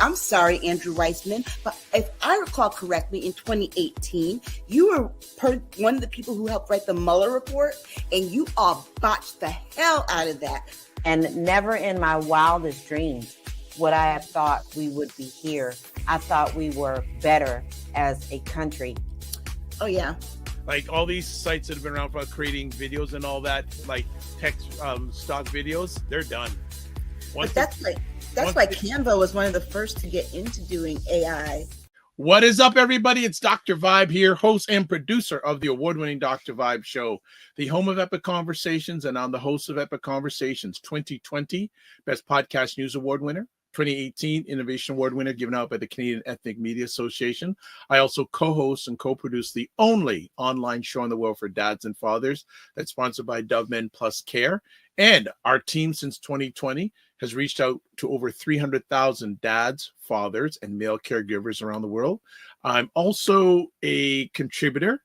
I'm sorry, Andrew Weissman, but if I recall correctly, in 2018, you were one of the people who helped write the Mueller report, and you all botched the hell out of that. And never in my wildest dreams would I have thought we would be here. I thought we were better as a country. Oh, yeah. Like all these sites that have been around for creating videos and all that, like text stock videos, they're done. But that's why Canva was one of the first to get into doing AI. What is up, everybody? It's Dr. Vibe here, host and producer of the award-winning Dr. Vibe Show, the home of Epic Conversations, and I'm the host of Epic Conversations 2020 Best Podcast News Award winner, 2018 Innovation Award winner given out by the Canadian Ethnic Media Association. I also co-host and co-produce the only online show in the world for dads and fathers that's sponsored by Dove Men Plus Care. And our team since 2020 has reached out to over 300,000 dads, fathers, and male caregivers around the world. I'm also a contributor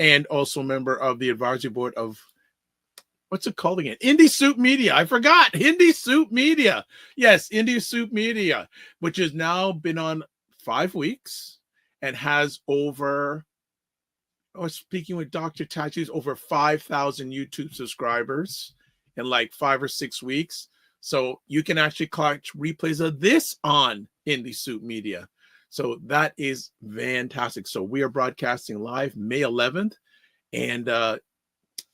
and also a member of the advisory board of, what's it called again? Indie Soup Media. I forgot. Indie Soup Media. Yes, Indie Soup Media, which has now been on 5 weeks and has over, speaking with Dr. Tachi's, over 5,000 YouTube subscribers in like 5 or 6 weeks. So you can actually catch replays of this on Indie Soup Media. So that is fantastic. So we are broadcasting live May 11th. And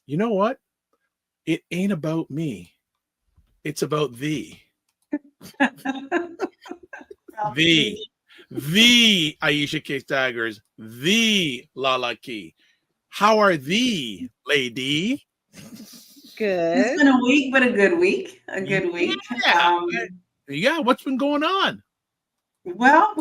you know what? It ain't about me. It's about thee. the Aisha K. Staggers, the LaLa Key. How are thee, lady? Good. It's been a week, but a good week. A good week. Yeah. What's been going on? Well,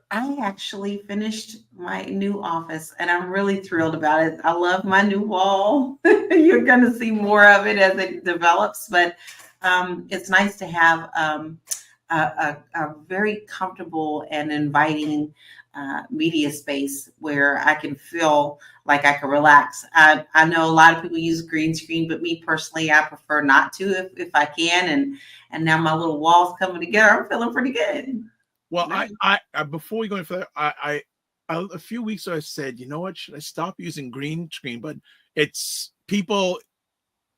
I actually finished my new office, and I'm really thrilled about it. I love my new wall. You're going to see more of it as it develops, but it's nice to have a very comfortable and inviting media space where I can feel like I can relax. I know a lot of people use green screen, but me personally, I prefer not to if I can. And now my little walls coming together, I'm feeling pretty good. Well, I before we go any further, I a few weeks ago I said, you know what, should I stop using green screen? But it's people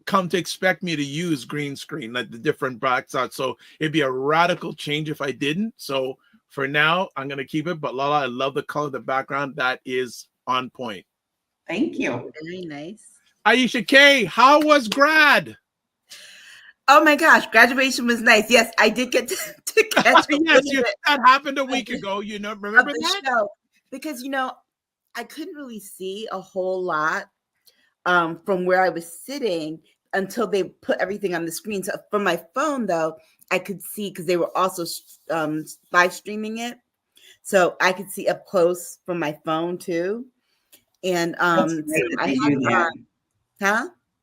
come to expect me to use green screen, like the different backgrounds. So it'd be a radical change if I didn't. So for now, I'm gonna keep it. But LaLa, I love the color of the background. That is on point. Thank you. Very nice. Aisha K, how was grad? Oh my gosh, graduation was nice. Yes, I did get to catch that happened a week ago. You know, remember that? Show. Because I couldn't really see a whole lot from where I was sitting until they put everything on the screen. So from my phone, though, I could see because they were also live streaming it, so I could see up close from my phone too. And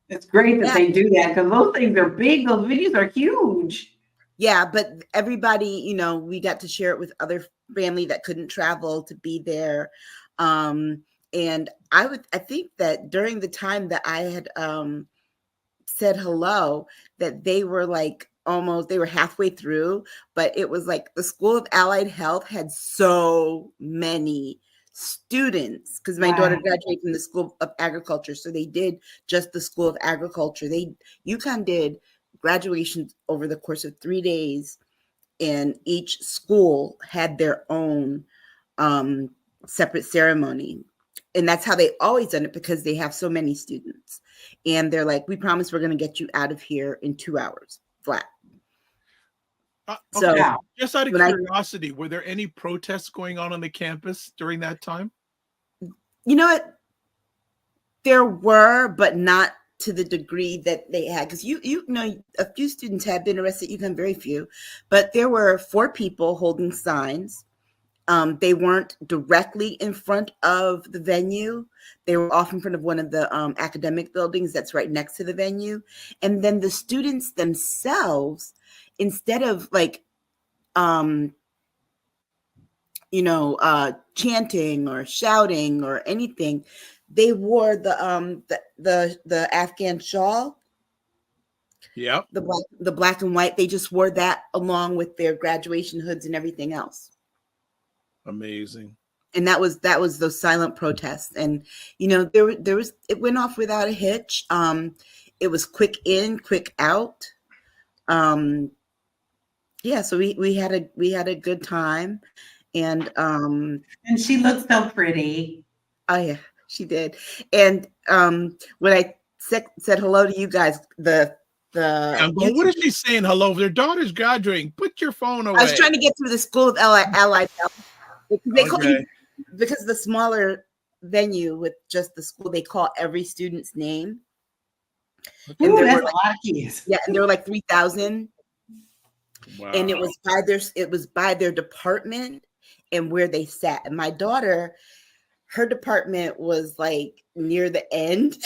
It's great that they do that because those things are big. Those videos are huge. Yeah, but everybody, we got to share it with other family that couldn't travel to be there. And I think that during the time that I had said hello, that they were like they were halfway through, but it was like the School of Allied Health had so many students because my daughter graduated from the School of Agriculture. So they did just the School of Agriculture. UConn did graduations over the course of 3 days, and each school had their own separate ceremony. And that's how they always done it because they have so many students. And they're like, we promise we're going to get you out of here in 2 hours flat. Okay. So just out of curiosity, were there any protests going on the campus during that time? You know what? There were, but not to the degree that they had. Because a few students had been arrested, UConn, very few. But there were 4 people holding signs. They weren't directly in front of the venue. They were off in front of one of the academic buildings that's right next to the venue. And then the students themselves, instead of chanting or shouting or anything, they wore the Afghan shawl. Yep. The black and white. They just wore that along with their graduation hoods and everything else. Amazing. And that was those silent protests. And there was it went off without a hitch. It was quick in, quick out. Yeah, so we had a good time. And she looked so pretty. Oh yeah, she did. And when I said hello to you guys, I'm going, what is she saying? Hello, their daughter's graduating. Put your phone away. I was trying to get through the school of Allied Health. They call you, because the smaller venue with just the school, they call every student's name. And ooh, that's a lot of kids. Yeah, and there were like 3,000. Wow. And it was by their department and where they sat. And my daughter, her department was like near the end.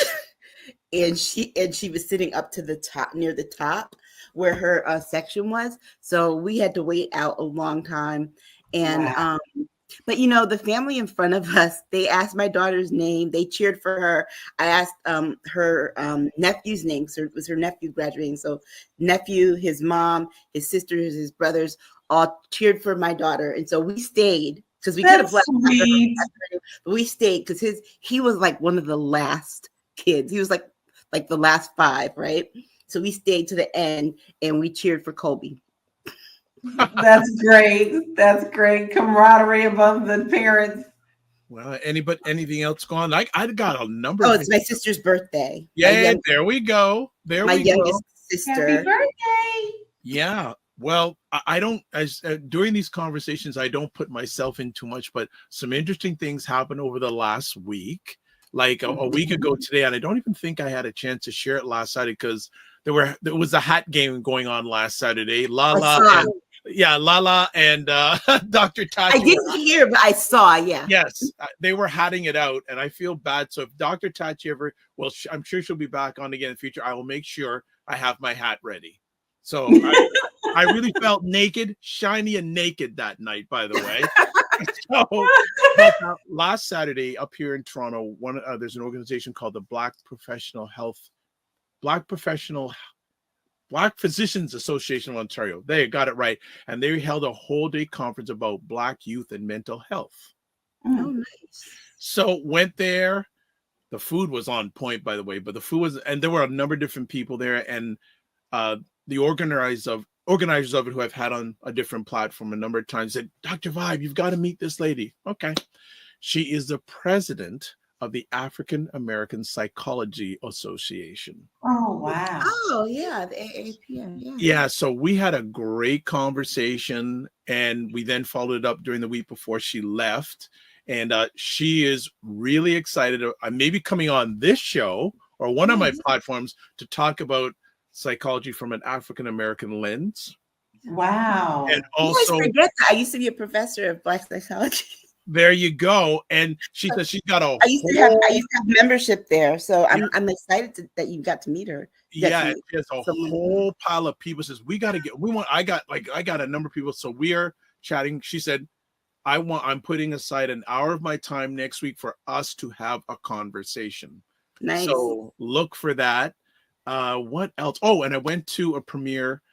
And she was sitting up to the top, near the top where her section was. So we had to wait out a long time. And wow. But the family in front of us, they asked my daughter's name. They cheered for her. I asked her nephew's name. So it was her nephew graduating. So nephew, his mom, his sisters, his brothers all cheered for my daughter. And so we stayed because we could have left. But we stayed because he was like one of the last kids. He was like the last 5, right? So we stayed to the end and we cheered for Kobe. That's great. That's great. Camaraderie among the parents. Well, anything else going on? I got a number. Oh, it's my sister's birthday. Yeah, there we go. My youngest sister. Happy birthday. Yeah. Well, I don't, during these conversations, I don't put myself in too much, but some interesting things happened over the last week. Like a week ago today, and I don't even think I had a chance to share it last Saturday because there was a hat game going on last Saturday. LaLa and Dr. Tachi. I didn't hear, but I saw. Yeah. Yes, they were hatting it out, and I feel bad. So if Dr. Tachi ever, I'm sure she'll be back on again in the future. I will make sure I have my hat ready. So I really felt naked, shiny, and naked that night. By the way. So, last Saturday up here in Toronto, there's an organization called the Black Physicians Association of Ontario. They got it right, and they held a whole day conference about Black youth and mental health. Oh, nice. So went there. The food was on point, by the way, but the food was, and there were a number of different people there, and the organizers of it, who I've had on a different platform a number of times, said, Dr. Vibe, you've got to meet this lady. Okay. She is the president of the African American Psychology Association. Oh, wow. Oh, yeah. The AAPN. Yeah. Yeah. So we had a great conversation, and we then followed it up during the week before she left. And she is really excited. I may be coming on this show or one of my platforms to talk about psychology from an African American lens. Wow. And also, you forget that I used to be a professor of Black psychology. There you go. And she says she's got a I used to have membership there. So I'm excited that you got to meet her. Yeah, there's a whole pile of people. Says I got a number of people. So we are chatting. She said, I'm putting aside an hour of my time next week for us to have a conversation. Nice. So look for that. What else? Oh, and I went to a premiere.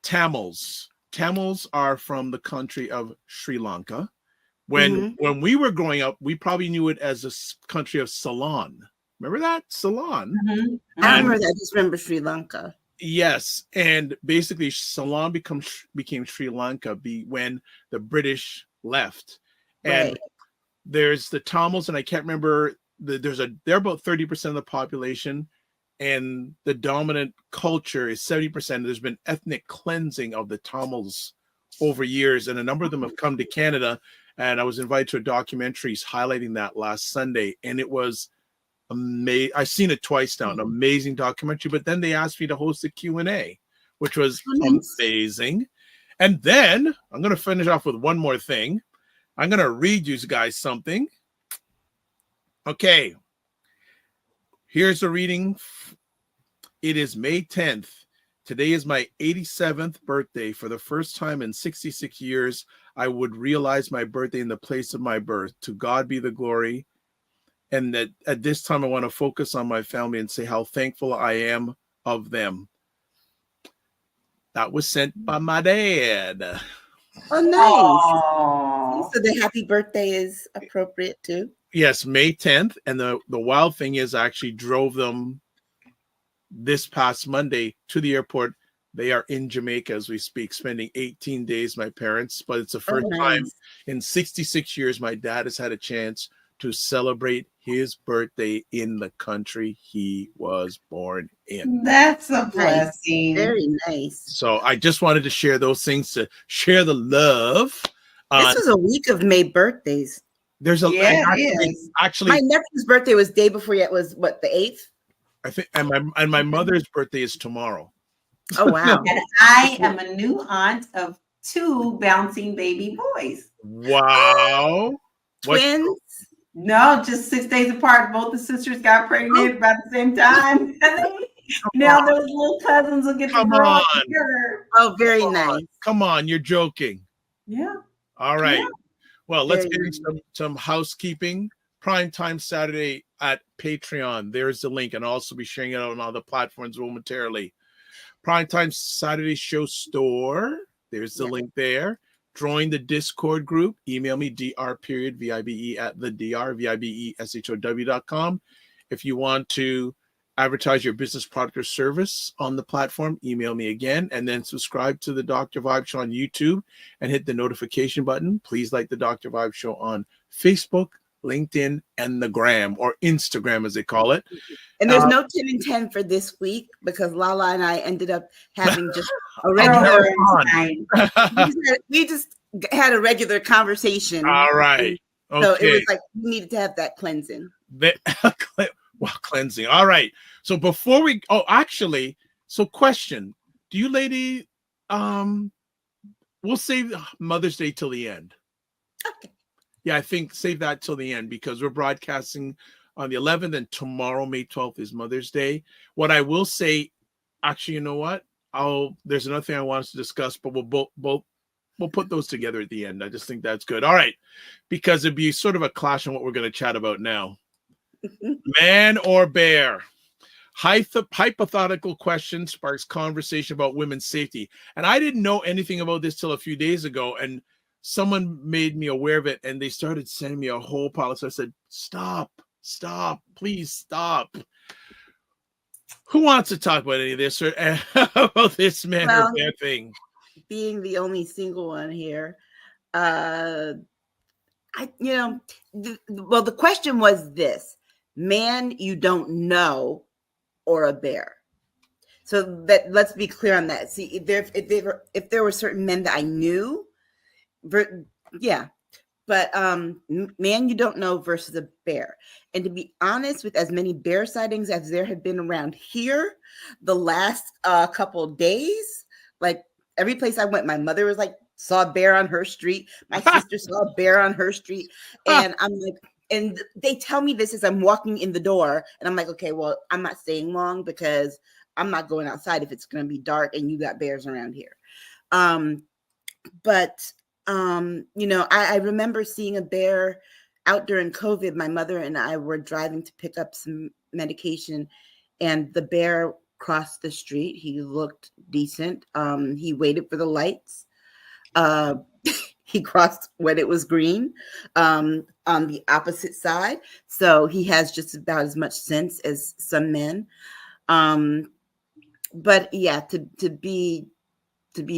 Tamils. Tamils are from the country of Sri Lanka. When we were growing up, we probably knew it as a country of Ceylon. Remember that? Ceylon. Mm-hmm. I remember that. I just remember Sri Lanka. Yes, and basically Ceylon became Sri Lanka when the British left. And right. There's the Tamils, and I can't remember. They're about 30% of the population, and the dominant culture is 70%. There's been ethnic cleansing of the Tamils over years, and a number of them have come to Canada. And I was invited to a documentary highlighting that last Sunday, and it was amazing. I've seen it twice now, an amazing documentary. But then they asked me to host a Q&A, which was amazing. And then I'm going to finish off with one more thing. I'm going to read you guys something. Okay. Here's the reading. It is May 10th. Today is my 87th birthday. For the first time in 66 years, I would realize my birthday in the place of my birth. To God be the glory. And that at this time, I want to focus on my family and say how thankful I am of them. That was sent by my dad. Oh, nice. Oh, So the happy birthday is appropriate too. Yes, May 10th. And the wild thing is I actually drove them this past Monday to the airport. They are in Jamaica as we speak, spending 18 days, my parents. But it's the first time Nice. in 66 years my dad has had a chance to celebrate his birthday in the country he was born in. that's a Nice. blessing. Very nice. So I just wanted to share those things, to share the love. This was a week of May birthdays. There's a Yeah, it is. actually My nephew's birthday was day before yet. Was what, the 8th? I think, and my mother's birthday is tomorrow. Oh wow. And I am a new aunt of 2 bouncing baby boys. Wow. Twins? No, just 6 days apart. Both the sisters got pregnant about the same time. Now those little cousins will get to Come grow up on. together. Oh, very nice. Come on, you're joking. Yeah. All right. Yeah. Well, let's Very get into some housekeeping. Primetime Saturday at Patreon. There's the link, and I'll also be sharing it on other platforms momentarily. Primetime Saturday Show Store. There's the link there. Join the Discord group. Email me dr.vibe at the vibe.show.com. If you want to advertise your business, product, or service on the platform, email me again, and then subscribe to the Dr. Vibe Show on YouTube and hit the notification button. Please like the Dr. Vibe Show on Facebook, LinkedIn, and the Gram, or Instagram as they call it. And there's no 10 and 10 for this week because Lala and I ended up having just a regular we just had a regular conversation. All right. Okay. So it was like we needed to have that cleansing. Well, cleansing. All right. So before we question, do you lady we'll save Mother's Day till the end. Okay. Yeah, I think save that till the end because we're broadcasting on the 11th, and tomorrow, May 12th, is Mother's Day. What I will say, actually, you know what? There's another thing I want us to discuss, but we'll put those together at the end. I just think that's good. All right, because it'd be sort of a clash on what we're going to chat about now. Man or bear? Hypothetical question sparks conversation about women's safety. And I didn't know anything about this till a few days ago, and someone made me aware of it, and they started sending me a whole pile. So I said, stop, please stop. Who wants to talk about any of this or about this man or bear thing? Being the only single one here, the question was this: man you don't know or a bear? So that, let's be clear on that. See, if there were certain men that I knew, yeah, but man you don't know versus a bear. And to be honest, with as many bear sightings as there have been around here the last couple of days, like every place I went, my mother was like, saw a bear on her street, my sister saw a bear on her street, and I'm like, and they tell me this as I'm walking in the door, and I'm like, okay, well, I'm not staying long because I'm not going outside if it's going to be dark and you got bears around here. I remember seeing a bear out during COVID. My mother and I were driving to pick up some medication, and the bear crossed the street. He looked decent. He waited for the lights. He crossed when it was green on the opposite side. So he has just about as much sense as some men. But yeah, to be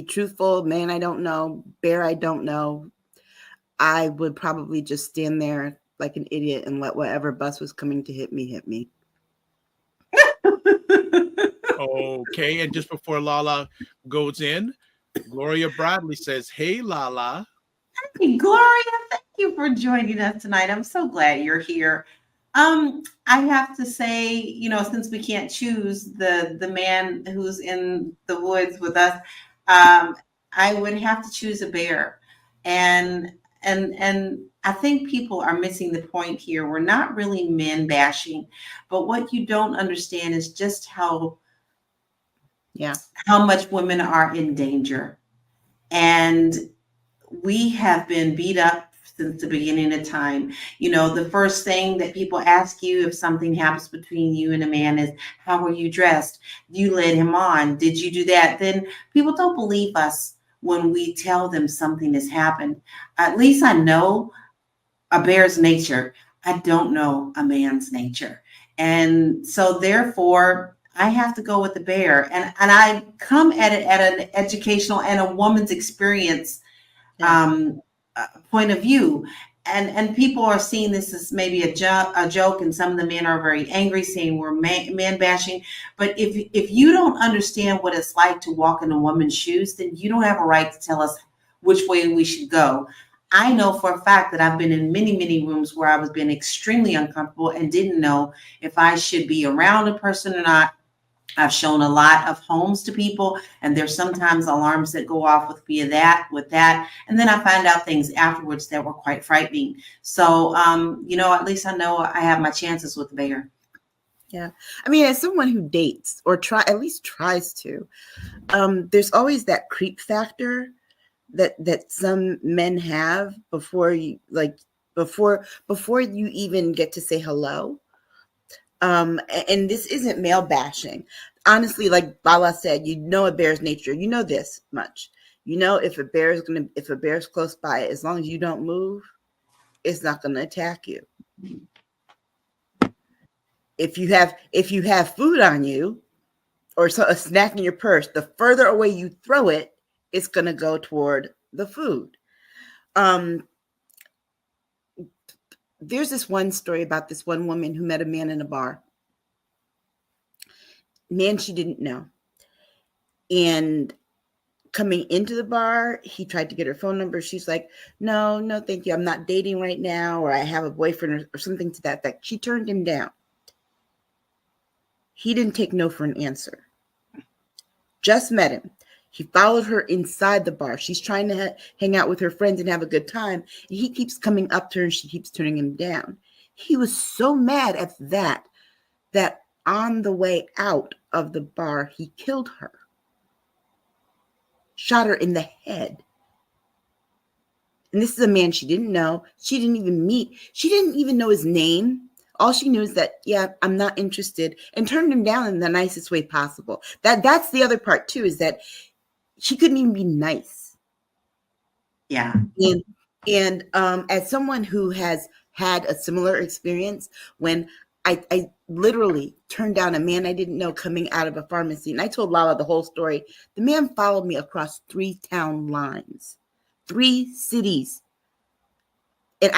truthful, man, I don't know. Bear, I don't know. I would probably just stand there like an idiot and let whatever bus was coming to hit me. Okay, and just before Lala goes in, Gloria Bradley says, "Hey, Lala." Hey, Gloria, thank you for joining us tonight. I'm so glad you're here. I have to say, since we can't choose the man who's in the woods with us, I would have to choose a bear. And I think people are missing the point here. We're not really men bashing, but what you don't understand is just how much women are in danger. And we have been beat up since the beginning of time. You know, the first thing that people ask you if something happens between you and a man is, how were you dressed? You led him on. Did you do that? Then people don't believe us when we tell them something has happened. At least I know a bear's nature. I don't know a man's nature. And so therefore, I have to go with the bear. And I come at it at an educational and a woman's experience point of view. And people are seeing this as maybe a joke, and some of the men are very angry, saying we're man bashing. But if you don't understand what it's like to walk in a woman's shoes, then you don't have a right to tell us which way we should go. I know for a fact that I've been in many, many rooms where I was being extremely uncomfortable and didn't know if I should be around a person or not. I've shown a lot of homes to people, and there's sometimes alarms that go off with that. And then I find out things afterwards that were quite frightening. So, at least I know I have my chances with the bear. Yeah. I mean, as someone who dates or at least tries to, there's always that creep factor that some men have before you even get to say hello. And this isn't male bashing. Honestly, like Lala said, you know a bear's nature. You know this much. You know if a bear's close by, as long as you don't move, it's not gonna attack you. If you have food on you or a snack in your purse, the further away you throw it, it's gonna go toward the food. There's this one story about this one woman who met a man in a bar. Man she didn't know. And coming into the bar, he tried to get her phone number. She's like, no, thank you. I'm not dating right now, or I have a boyfriend or something to that effect. She turned him down. He didn't take no for an answer. Just met him. He followed her inside the bar. She's trying to hang out with her friends and have a good time. And he keeps coming up to her and she keeps turning him down. He was so mad at that on the way out of the bar, he killed her. Shot her in the head. And this is a man she didn't know. She didn't even meet. She didn't even know his name. All she knew is that, yeah, I'm not interested, and turned him down in the nicest way possible. That's the other part too, is that she couldn't even be nice. Yeah. And as someone who has had a similar experience, when I literally turned down a man I didn't know coming out of a pharmacy, and I told Lala the whole story. The man followed me across 3 town lines, 3 cities. And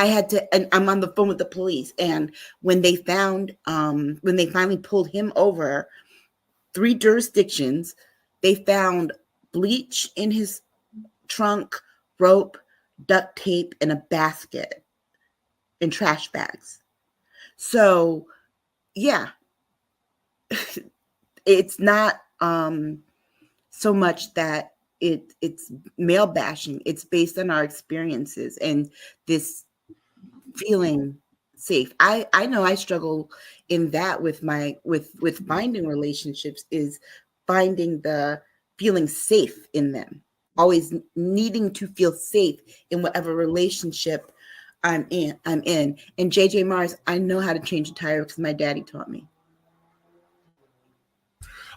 I'm on the phone with the police. And when they finally pulled him over, 3 jurisdictions, they found bleach in his trunk, rope, duct tape, and a basket and trash bags. So, yeah, it's not so much that it's male bashing. It's based on our experiences and this feeling safe. I know I struggle in that with with finding relationships, is finding the feeling safe in them, always needing to feel safe in whatever relationship I'm in. And JJ Mars, I know how to change a tire because my daddy taught me.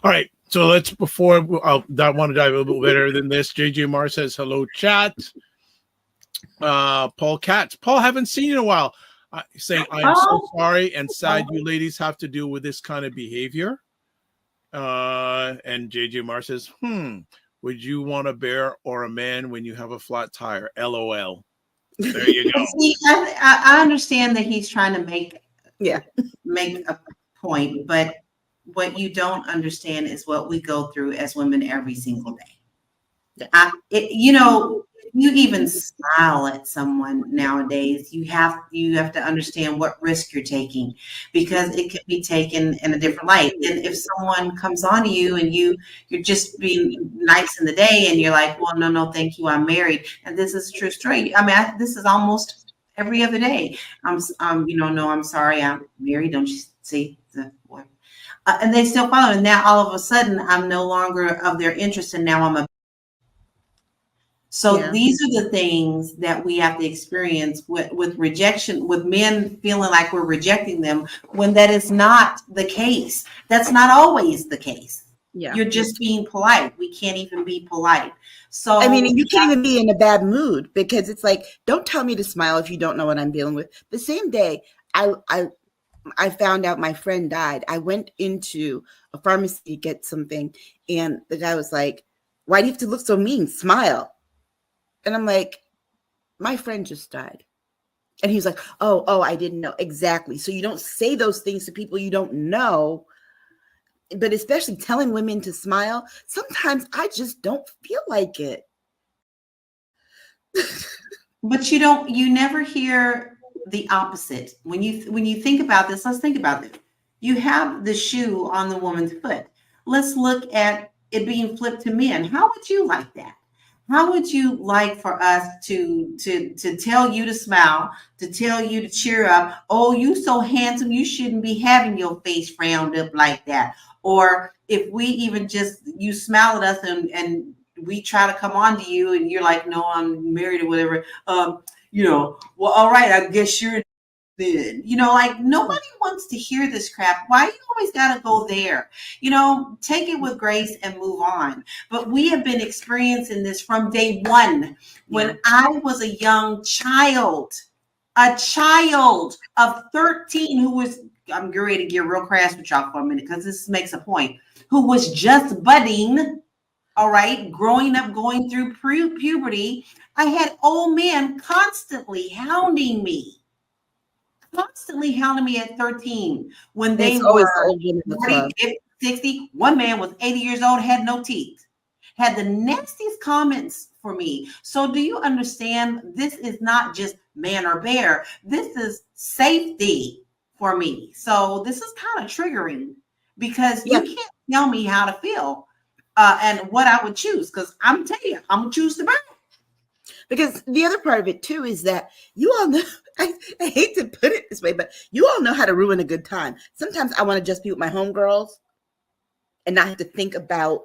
All right. So I want to dive a little better than this. JJ Mars says, hello, chat. Paul Katz. Paul, haven't seen you in a while. Saying, I am so sorry and sad you ladies have to deal with this kind of behavior. And JJ Mars says, would you want a bear or a man when you have a flat tire? LOL. There you go. See, I understand that he's trying to make a point, but what you don't understand is what we go through as women every single day. You even smile at someone nowadays, you have to understand what risk you're taking, because it could be taken in a different light. And if someone comes on to you and you're just being nice in the day and you're like, well, no, thank you, I'm married. And this is a true story. I mean, this is almost every other day. No, I'm sorry, I'm married. Don't you see the boy? And they still follow. And now all of a sudden I'm no longer of their interest. And now I'm So these are the things that we have to experience with rejection, with men feeling like we're rejecting them when that is not the case. That's not always the case. Yeah. You're just being polite. We can't even be polite. So I mean, you can't even be in a bad mood, because it's like, don't tell me to smile if you don't know what I'm dealing with. The same day I found out my friend died, I went into a pharmacy to get something, and the guy was like, "Why do you have to look so mean? Smile." And I'm like, "My friend just died." And he's like, oh, I didn't know. Exactly. So you don't say those things to people you don't know, but especially telling women to smile. Sometimes I just don't feel like it. But you never hear the opposite. When you think about this, let's think about it. You have the shoe on the woman's foot. Let's look at it being flipped to men. How would you like that? How would you like for us to tell you to smile, to tell you to cheer up? Oh, you so handsome, you shouldn't be having your face frowned up like that. Or if we even just, you smile at us and we try to come on to you and you're like, no, I'm married or whatever. Well, all right, I guess you're then. Like, nobody wants to hear this crap. Why you always got to go there? Take it with grace and move on. But we have been experiencing this from day one. When I was a young child, a child of 13 who was, I'm getting ready to get real crass with y'all for a minute because this makes a point, who was just budding, all right, growing up, going through puberty. I had old men constantly hounding me at 13 when they were 40, 50, 60. One man was 80 years old, had no teeth, had the nastiest comments for me. So do you understand? This is not just man or bear. This is safety for me. So this is kind of triggering because you can't tell me how to feel and what I would choose, because I'm telling you, I'm going to choose the bear. Because the other part of it too is that you all know, I hate to put it this way, but you all know how to ruin a good time. Sometimes I want to just be with my homegirls and not have to think about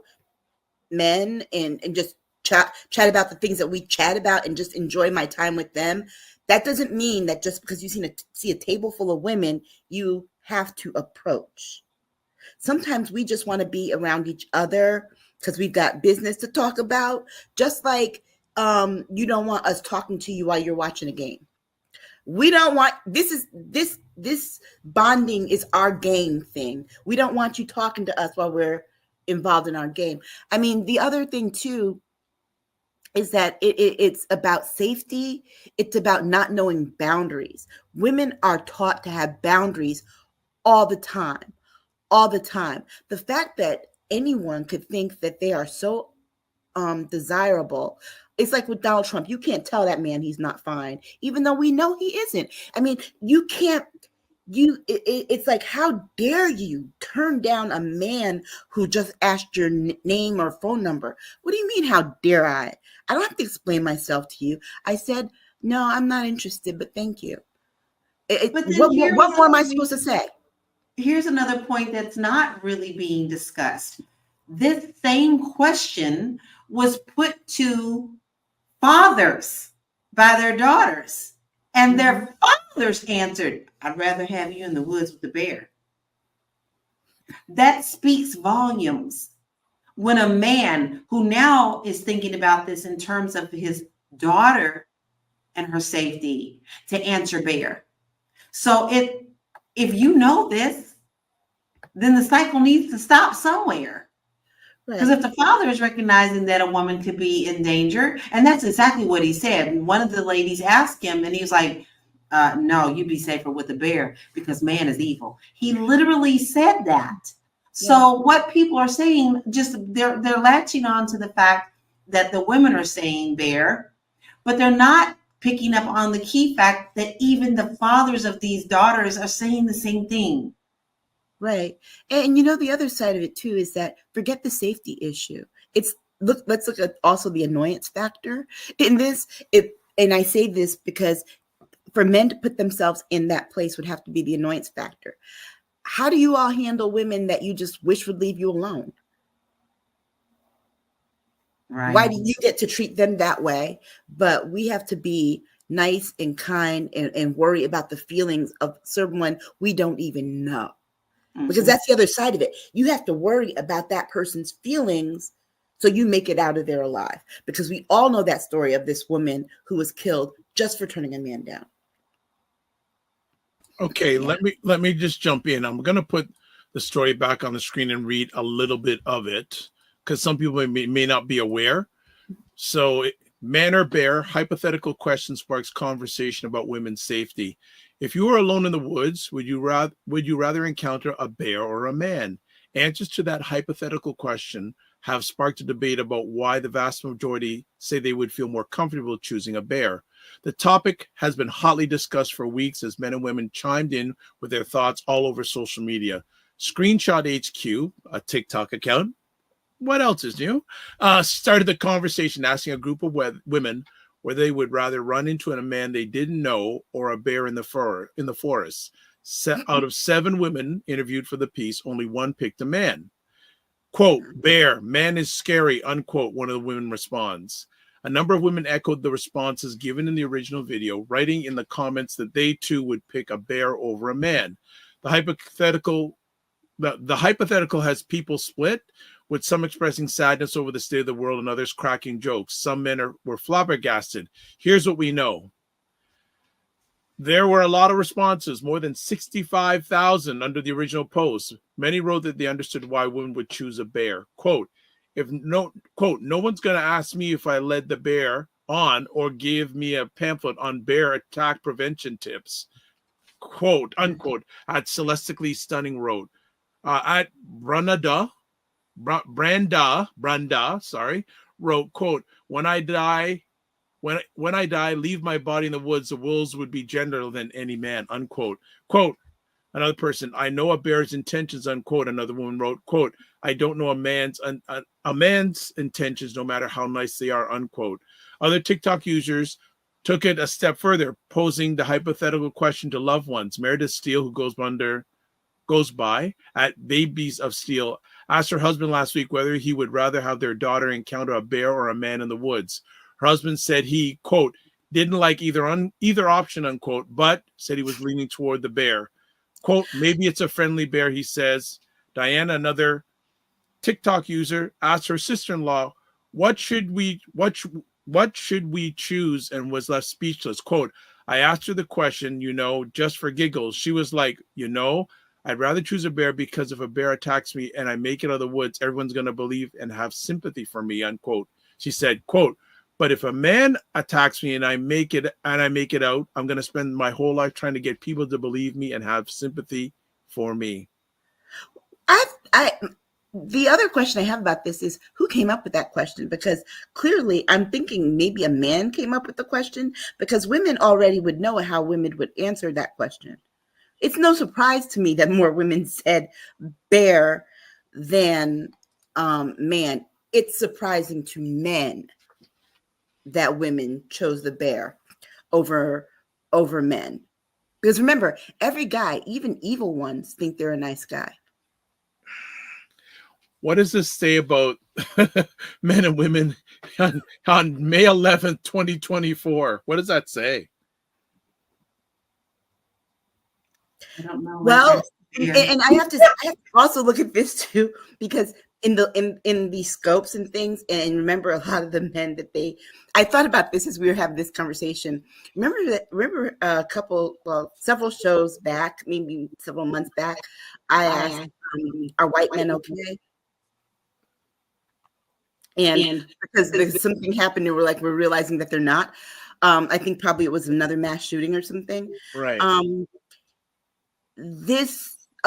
men and just chat about the things that we chat about and just enjoy my time with them. That doesn't mean that just because you see a table full of women, you have to approach. Sometimes we just want to be around each other because we've got business to talk about, just like you don't want us talking to you while you're watching a game. We don't want, this bonding is our game thing. We don't want you talking to us while we're involved in our game. I mean, the other thing too is that it's about safety. It's about not knowing boundaries. Women are taught to have boundaries all the time. The fact that anyone could think that they are so desirable. It's like with Donald Trump. You can't tell that man he's not fine, even though we know he isn't. I mean, you can't, it's like, how dare you turn down a man who just asked your name or phone number? What do you mean, how dare I? I don't have to explain myself to you. I said, no, I'm not interested, but thank you. What more am I supposed to say? Here's another point that's not really being discussed. This same question was put to fathers by their daughters, and their fathers answered, I'd rather have you in the woods with the bear. That speaks volumes. When a man who now is thinking about this in terms of his daughter and her safety to answer bear. So if you know this, then the cycle needs to stop somewhere. Because if the father is recognizing that a woman could be in danger, and that's exactly what he said. And one of the ladies asked him, and he was like, no, you'd be safer with the bear because man is evil. He literally said that. So what people are saying, just they're latching on to the fact that the women are saying bear, but they're not picking up on the key fact that even the fathers of these daughters are saying the same thing. Right. And the other side of it too is that forget the safety issue. Let's look at also the annoyance factor in this. And I say this because for men to put themselves in that place would have to be the annoyance factor. How do you all handle women that you just wish would leave you alone? Why Right. do you get to treat them that way? But we have to be nice and kind and worry about the feelings of someone we don't even know. Because Mhm. that's the other side of it. You have to worry about that person's feelings so you make it out of there alive. Because we all know that story of this woman who was killed just for turning a man down. Okay, Yeah. let me just jump in. I'm going to put the story back on the screen and read a little bit of it because some people may not be aware. So, man or bear, hypothetical question sparks conversation about women's safety. If you were alone in the woods, would you rather encounter a bear or a man? Answers to that hypothetical question have sparked a debate about why the vast majority say they would feel more comfortable choosing a bear. The topic has been hotly discussed for weeks as men and women chimed in with their thoughts all over social media. Screenshot HQ, a TikTok account, what else is new? Started the conversation asking a group of women whether they would rather run into a man they didn't know or a bear in the forest. Out of 7 women interviewed for the piece, only one picked a man. Quote, bear, man is scary, unquote, one of the women responds. A number of women echoed the responses given in the original video, writing in the comments that they too would pick a bear over a man. The hypothetical has people split, with some expressing sadness over the state of the world and others cracking jokes. Some men were flabbergasted. Here's what we know. There were a lot of responses, more than 65,000 under the original post. Many wrote that they understood why women would choose a bear. Quote, no one's going to ask me if I led the bear on or give me a pamphlet on bear attack prevention tips. Quote, unquote, at Celestically Stunning wrote. At Branda, wrote, quote, when I die, leave my body in the woods, the wolves would be gentler than any man, unquote. Quote, another person, I know a bear's intentions, unquote. Another woman wrote, quote, I don't know a man's intentions, no matter how nice they are, unquote. Other TikTok users took it a step further, posing the hypothetical question to loved ones. Meredith Steele, who goes by at Babies of Steel, asked her husband last week whether he would rather have their daughter encounter a bear or a man in the woods. Her husband said he, quote, didn't like either option, unquote, but said he was leaning toward the bear. Quote, maybe it's a friendly bear, he says. Diana, another TikTok user, asked her sister-in-law, what should we choose, and was left speechless. Quote, I asked her the question, just for giggles. She was like, I'd rather choose a bear because if a bear attacks me and I make it out of the woods, everyone's going to believe and have sympathy for me, unquote. She said, quote, but if a man attacks me and I make it out, I'm going to spend my whole life trying to get people to believe me and have sympathy for me. The other question I have about this is who came up with that question? Because clearly I'm thinking maybe a man came up with the question because women already would know how women would answer that question. It's no surprise to me that more women said bear than man. It's surprising to men that women chose the bear over men. Because remember, every guy, even evil ones, think they're a nice guy. What does this say about men and women on May 11th, 2024? What does that say? I don't know. Well, and I have to also look at this too, because in the scopes and things, and remember a lot of the men that I thought about this as we were having this conversation. Remember several shows back, maybe several months back, I asked, are white men okay? And because something happened and we're realizing that they're not. I think probably it was another mass shooting or something. Right.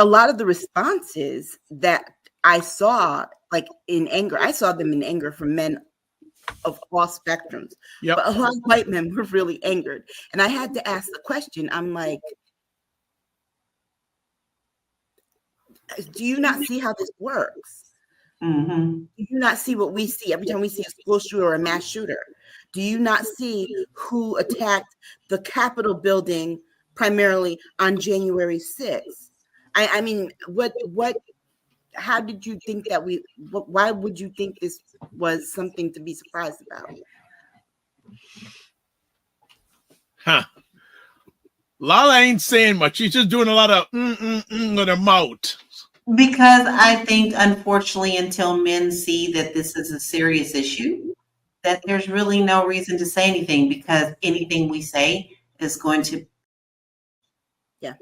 A lot of the responses that I saw, like in anger, I saw them in anger from men of all spectrums. Yep. But a lot of white men were really angered. And I had to ask the question, I'm like, do you not see how this works? Mm-hmm. Do you not see what we see every time we see a school shooter or a mass shooter? Do you not see who attacked the Capitol building primarily on January 6th? I mean, what how did you think that why would you think this was something to be surprised about? Huh. Lala ain't saying much. She's just doing a lot of with her mouth. Because I think, unfortunately, until men see that this is a serious issue, that there's really no reason to say anything, because anything we say is going to. Yeah.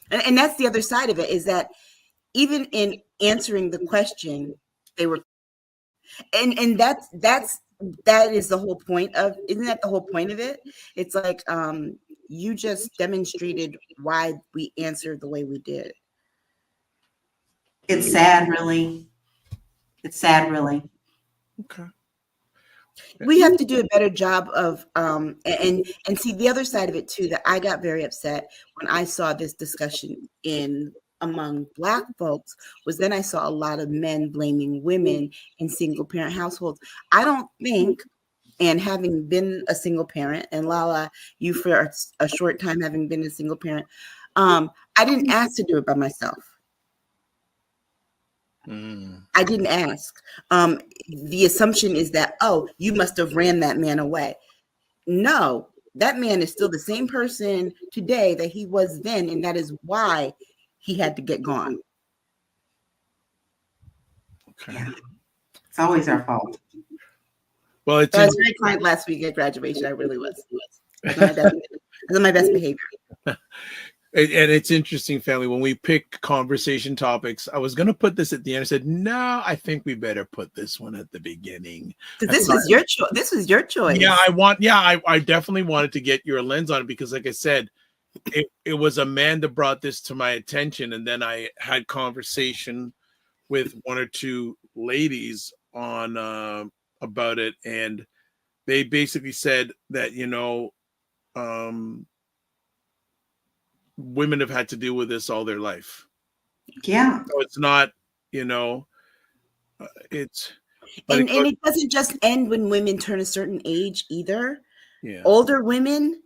And that's the other side of it, is that even in answering the question, they were, and that is the whole point of, isn't that the whole point of it? It's like, you just demonstrated why we answered the way we did. It's sad, really. It's sad, really. Okay. We have to do a better job of and see the other side of it too, that I got very upset when I saw this discussion among Black folks, was then I saw a lot of men blaming women in single parent households. I don't think, and having been a single parent, and Lala, you for a short time having been a single parent, I didn't ask to do it by myself. I didn't ask. The assumption is that, oh, you must have ran that man away. No, that man is still the same person today that he was then, and that is why he had to get gone. Okay. Yeah. It's always our fault. Well, I was very quiet last week at graduation. I really was. I was on my best behavior. And it's interesting, family, when we pick conversation topics, I was going to put this at the end. I said, no, I think we better put this one at the beginning. Because this was your choice. This was your choice. Yeah, I definitely wanted to get your lens on it, because like I said, it was a man that brought this to my attention. And then I had conversation with one or two ladies on about it. And they basically said that, women have had to deal with this all their life. Yeah. So it's not, it's. And it doesn't just end when women turn a certain age either. Yeah. Older women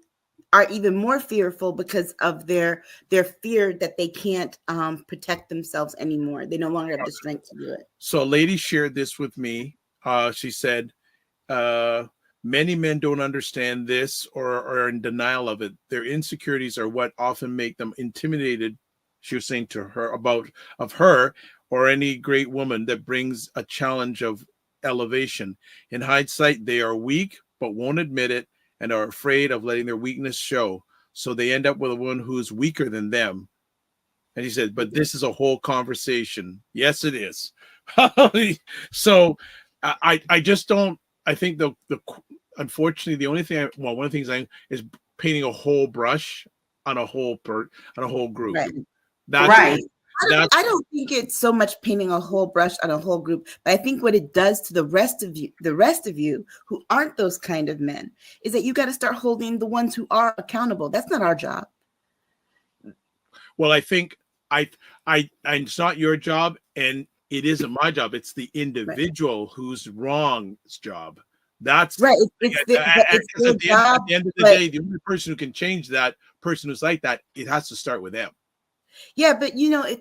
are even more fearful because of their fear that they can't protect themselves anymore. They no longer have the strength to do it. So a lady shared this with me. She said, many men don't understand this or are in denial of it. Their insecurities are what often make them intimidated, she was saying to her, of her or any great woman that brings a challenge of elevation. In hindsight, they are weak, but won't admit it and are afraid of letting their weakness show. So they end up with a woman who's weaker than them. And he said, but this is a whole conversation. Yes, it is. So I just don't, I think the unfortunately the only thing one of the things is painting a whole brush on a whole group. Right. That's right. I don't think it's so much painting a whole brush on a whole group, but I think what it does to the rest of you who aren't those kind of men is that you got to start holding the ones who are accountable. That's not our job. Well, I think it's not your job, and it isn't my job. It's the individual who's wrong's job. That's right. At the end of the day, the only person who can change that person who's like that, it has to start with them. Yeah, but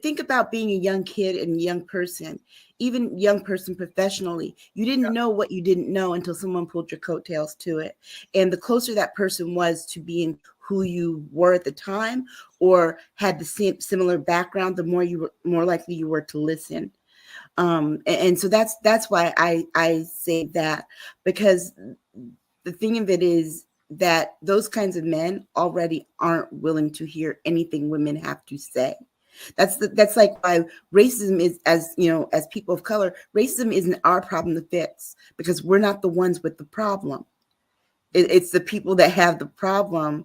think about being a young kid and a young person, even young person professionally. You didn't know what you didn't know until someone pulled your coattails to it. And the closer that person was to being who you were at the time or had the same similar background, the more likely you were to listen. And so that's why I say that, because the thing of it is that those kinds of men already aren't willing to hear anything women have to say. That's like why racism is, as people of color, racism isn't our problem to fix, because we're not the ones with the problem. It's the people that have the problem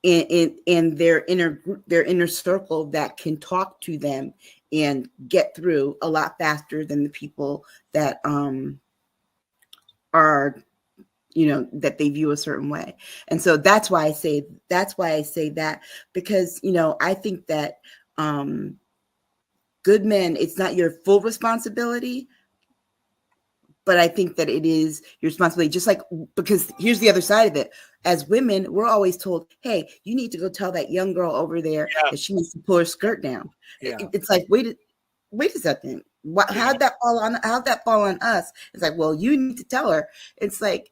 in their inner circle that can talk to them and get through a lot faster than the people that are that they view a certain way. And so that's why I say that, because I think that good men, it's not your full responsibility, but I think that it is your responsibility. Just like, because here's the other side of it. As women, we're always told, hey, you need to go tell that young girl over there that she needs to pull her skirt down. Yeah. It's like, wait, wait a second. How'd that fall on us? It's like, well, you need to tell her. It's like,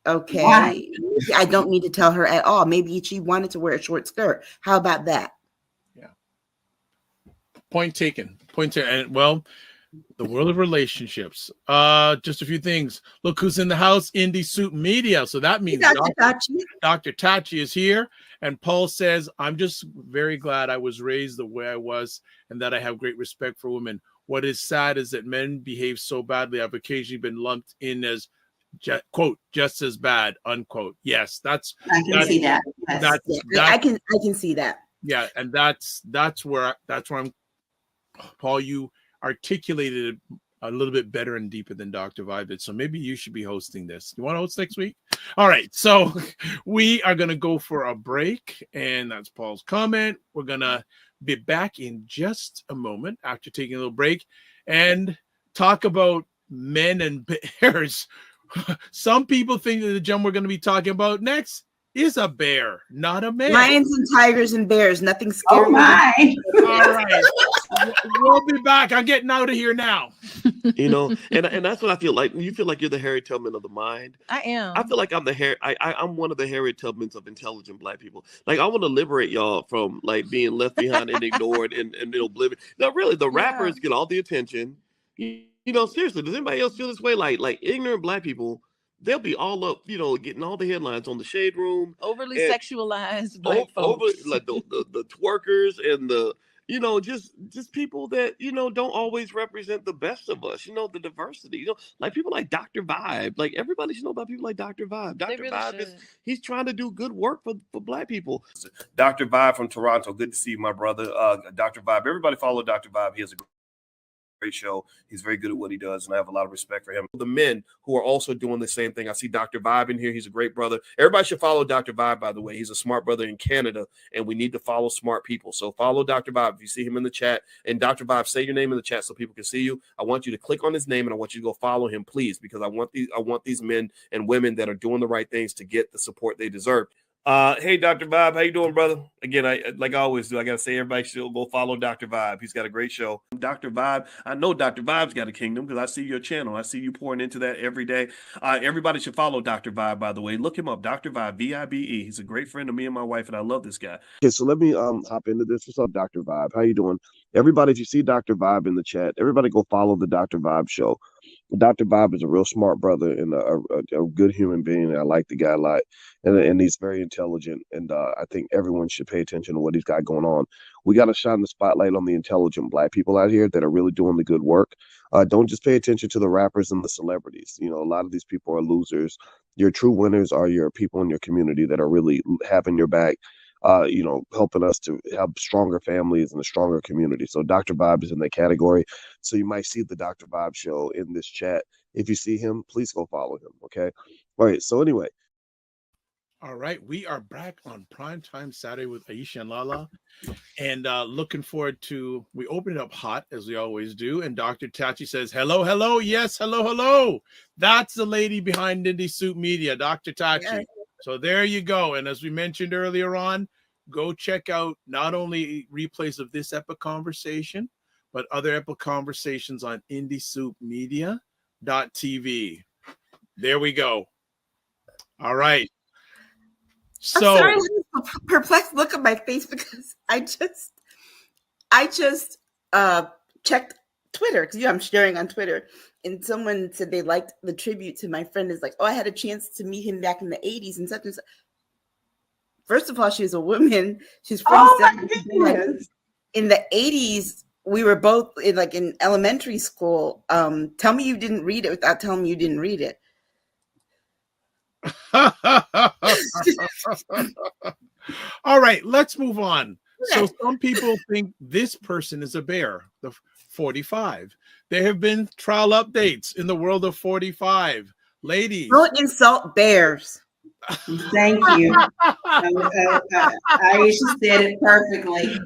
okay, I don't need to tell her at all. Maybe she wanted to wear a short skirt. How about that? Yeah. Point taken. And well, the world of relationships. Just a few things. Look who's in the house, Indie Soup Media. So that means Dr. Tachi is here. And Paul says, I'm just very glad I was raised the way I was and that I have great respect for women. What is sad is that men behave so badly. I've occasionally been lumped in as, quote, just as bad, unquote. Yes, I can see that. I can see that. Yeah, and that's where I'm, Paul, you articulated it a little bit better and deeper than Dr. Vibe did. So maybe you should be hosting this. You want to host next week? All right. So we are going to go for a break. And that's Paul's comment. We're going to be back in just a moment after taking a little break and talk about men and bears. Some people think that the gem we're going to be talking about next is a bear, not a man. Lions and tigers and bears, nothing scary. Oh my. All right. We'll be back. I'm getting out of here now. You know, and that's what I feel like. You feel like you're the Harriet Tubman of the mind. I am. I feel like I'm I'm one of the Harriet Tubmans of intelligent Black people. Like, I want to liberate y'all from like being left behind and ignored and oblivion. Now, really, the rappers get all the attention. You know, seriously, does anybody else feel this way? Like ignorant Black people, they'll be all up, you know, getting all the headlines on the Shade Room. Overly sexualized Black folks. Like the twerkers and the, you know, just people that, you know, don't always represent the best of us, you know, the diversity, you know, like people like Dr. Vibe. Like, everybody should know about people like Dr. Vibe. Dr. Really Vibe he's trying to do good work for Black people. Dr. Vibe from Toronto. Good to see you, my brother. Dr. Vibe. Everybody follow Dr. Vibe. He has a great show. He's very good at what he does, and I have a lot of respect for him. The men who are also doing the same thing. I see Dr. Vibe in here. He's a great brother. Everybody should follow Dr. Vibe, by the way. He's a smart brother in Canada, and we need to follow smart people. So follow Dr. Vibe. If you see him in the chat, and Dr. Vibe, say your name in the chat so people can see you. I want you to click on his name, and I want you to go follow him, please, because I want these men and women that are doing the right things to get the support they deserve. Hey, Dr. Vibe, how you doing, brother? Again, like I always do, I got to say everybody should go follow Dr. Vibe. He's got a great show. Dr. Vibe, I know Dr. Vibe's got a kingdom because I see your channel. I see you pouring into that every day. Everybody should follow Dr. Vibe, by the way. Look him up, Dr. Vibe, V-I-B-E. He's a great friend of me and my wife, and I love this guy. Okay, so let me hop into this. What's up, Dr. Vibe? How you doing? Everybody, if you see Dr. Vibe in the chat, everybody go follow the Dr. Vibe show. Dr. Vibe is a real smart brother and a good human being. I like the guy a lot, and he's very intelligent. And I think everyone should pay attention to what he's got going on. We got to shine the spotlight on the intelligent Black people out here that are really doing the good work. Don't just pay attention to the rappers and the celebrities. You know, a lot of these people are losers. Your true winners are your people in your community that are really having your back. You know, helping us to have stronger families and a stronger community. So Dr. Vibe is in that category. So you might see the Dr. Vibe show in this chat. If you see him, please go follow him. Okay. All right. So anyway. All right. We are back on Primetime Saturday with Aisha and LaLa. And looking forward to, we open it up hot as we always do. And Dr. Tachi says, hello, hello. Yes, hello, hello. That's the lady behind Indie Soup Media, Dr. Tachi. Yes. So there you go. And as we mentioned earlier on, go check out not only replays of this epic conversation, but other epic conversations on indiesoupmedia.tv. There we go. All right. So I'm sorry, a perplexed look on my face because I just checked Twitter because I'm sharing on Twitter, and someone said they liked the tribute to my friend. Is like, oh, I had a chance to meet him back in the 80s and such and such. First of all, she's a woman. She's 47. In the 80s, we were both in elementary school. Tell me you didn't read it without telling me you didn't read it. All right, let's move on. So some people think this person is a bear, the 45. There have been trial updates in the world of 45. Ladies, don't insult bears. Thank you. Aisha said it perfectly.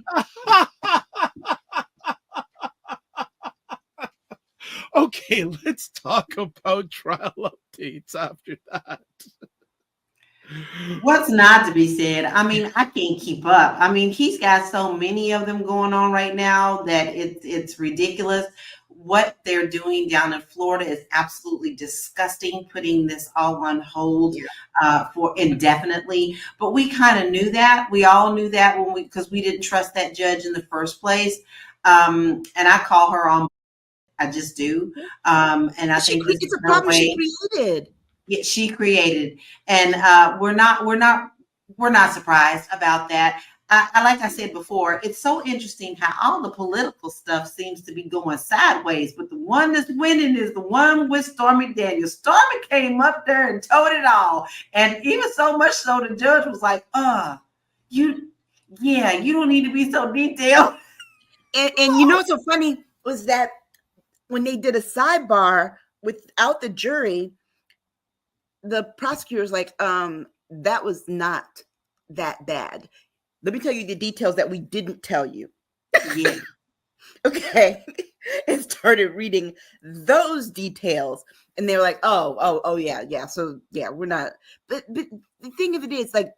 Okay, let's talk about trial updates after that. What's not to be said? I mean, I can't keep up. I mean, he's got so many of them going on right now that it's ridiculous. What they're doing down in Florida is absolutely disgusting, putting this all on hold for indefinitely. But we kind of knew that. We all knew that because we didn't trust that judge in the first place. And I call her on. I just do. And I think this it's is a her problem way. she created. She created, and we're not surprised about that. Like I said before, it's so interesting how all the political stuff seems to be going sideways, but the one that's winning is the one with Stormy Daniels. Stormy came up there and told it all, and even so much so the judge was like, you don't need to be so detailed." And you know what's so funny was that when they did a sidebar without the jury, the prosecutor's like, that was not that bad. Let me tell you the details that we didn't tell you. Yeah. Okay. And started reading those details. And they were like, oh, yeah. So yeah, we're not. But the thing of it is, like,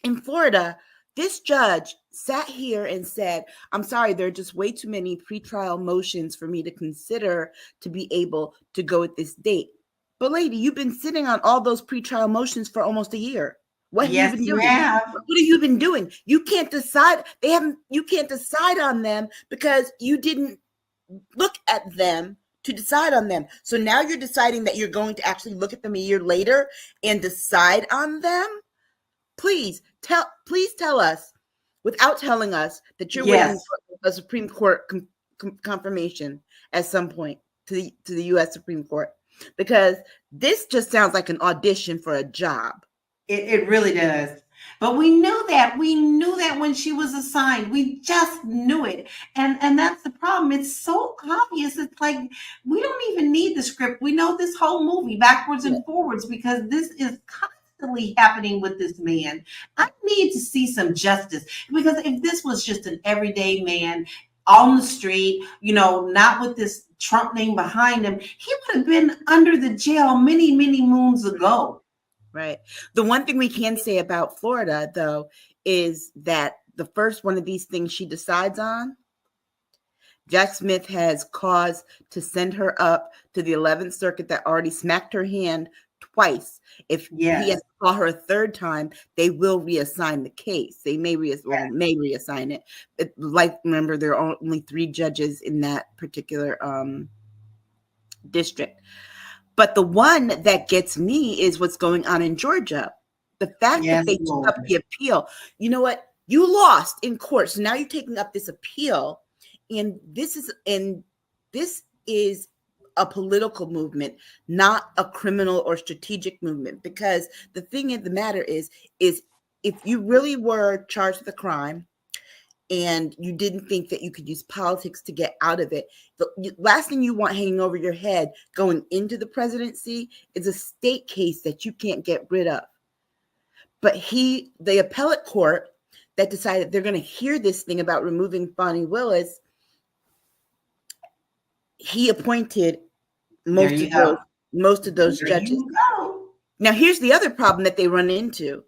in Florida, this judge sat here and said, I'm sorry, there are just way too many pretrial motions for me to consider to be able to go at this date. But lady, you've been sitting on all those pretrial motions for almost a year. What have you been doing? Have. What have you been doing? You can't decide. You can't decide on them because you didn't look at them to decide on them. So now you're deciding that you're going to actually look at them a year later and decide on them. Please tell us, without telling us, that you're waiting for a Supreme Court confirmation at some point to the U.S. Supreme Court, because this just sounds like an audition for a job. It really does. But we knew that when she was assigned. We just knew it. And that's the problem. It's so obvious. It's like we don't even need the script. We know this whole movie backwards and forwards because this is constantly happening with this man. I need to see some justice, because if this was just an everyday man on the street, not with this Trump name behind him, he would have been under the jail many, many moons ago. Right. The one thing we can say about Florida, though, is that the first one of these things she decides on, Jack Smith has cause to send her up to the 11th Circuit that already smacked her hand twice. If he has to call her a third time, they will reassign the case. They may reassign it. Remember, there are only 3 judges in that particular district. But the one that gets me is what's going on in Georgia. The fact that they took up the appeal. You know what? You lost in court. So now you're taking up this appeal. And this is a political movement, not a criminal or strategic movement. Because the thing of the matter is if you really were charged with a crime and you didn't think that you could use politics to get out of it, the last thing you want hanging over your head going into the presidency is a state case that you can't get rid of. But the appellate court that decided they're going to hear this thing about removing Bonnie Willis, he appointed most of those judges. Now, here's the other problem that they run into.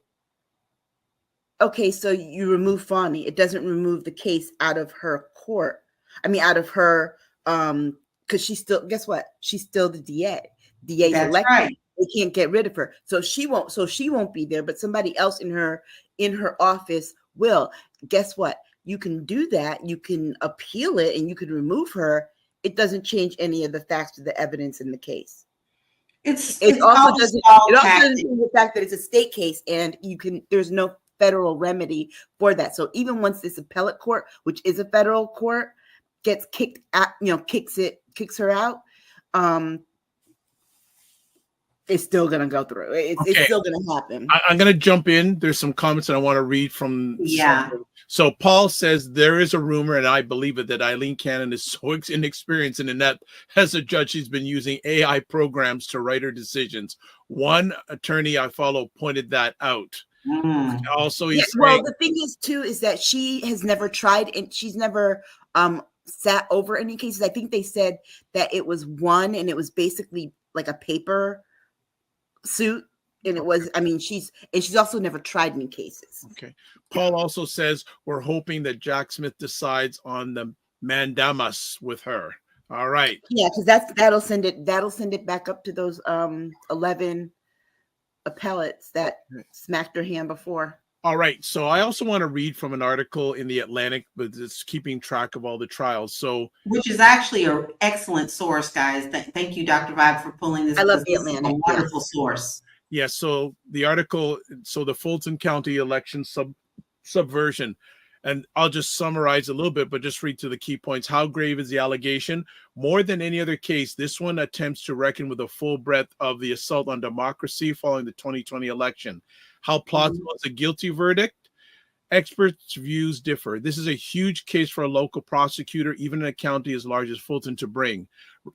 Okay, so you remove Fani. It doesn't remove the case out of her court. I mean, out of her, because she's still, guess what? She's still the DA. DA's elected. Right. They can't get rid of her. So she won't be there, but somebody else in her office will. Guess what? You can do that. You can appeal it and you can remove her. It doesn't change any of the facts or the evidence in the case. It also doesn't change the fact that it's a state case and there's no federal remedy for that. So even once this appellate court, which is a federal court, gets kicks her out, it's still going to go through. It's still going to happen. I'm going to jump in. There's some comments that I want to read from. So Paul says there is a rumor, and I believe it, that Eileen Cannon is so inexperienced and inept as a judge. She's been using AI programs to write her decisions. One attorney I follow pointed that out. Also, the thing is too is that she has never tried and she's never sat over any cases. I think they said that it was one and it was basically like a paper suit And it was, I mean, she's also never tried any cases. Okay. Paul also says we're hoping that Jack Smith decides on the mandamus with her. All right. Yeah, because that'll send it back up to those 11 appellates that smacked her hand before. All right. So I also want to read from an article in the Atlantic, but it's keeping track of all the trials. So, which is actually an excellent source, guys. Thank you, Dr. Vibe, for pulling this. I love the This is Atlantic. a wonderful source. Yeah. So the article, so the Fulton County election subversion. And I'll just summarize a little bit, but just read to the key points. How grave is the allegation? More than any other case, this one attempts to reckon with the full breadth of the assault on democracy following the 2020 election. How plausible is a guilty verdict? Experts' views differ. This is a huge case for a local prosecutor, even in a county as large as Fulton, to bring.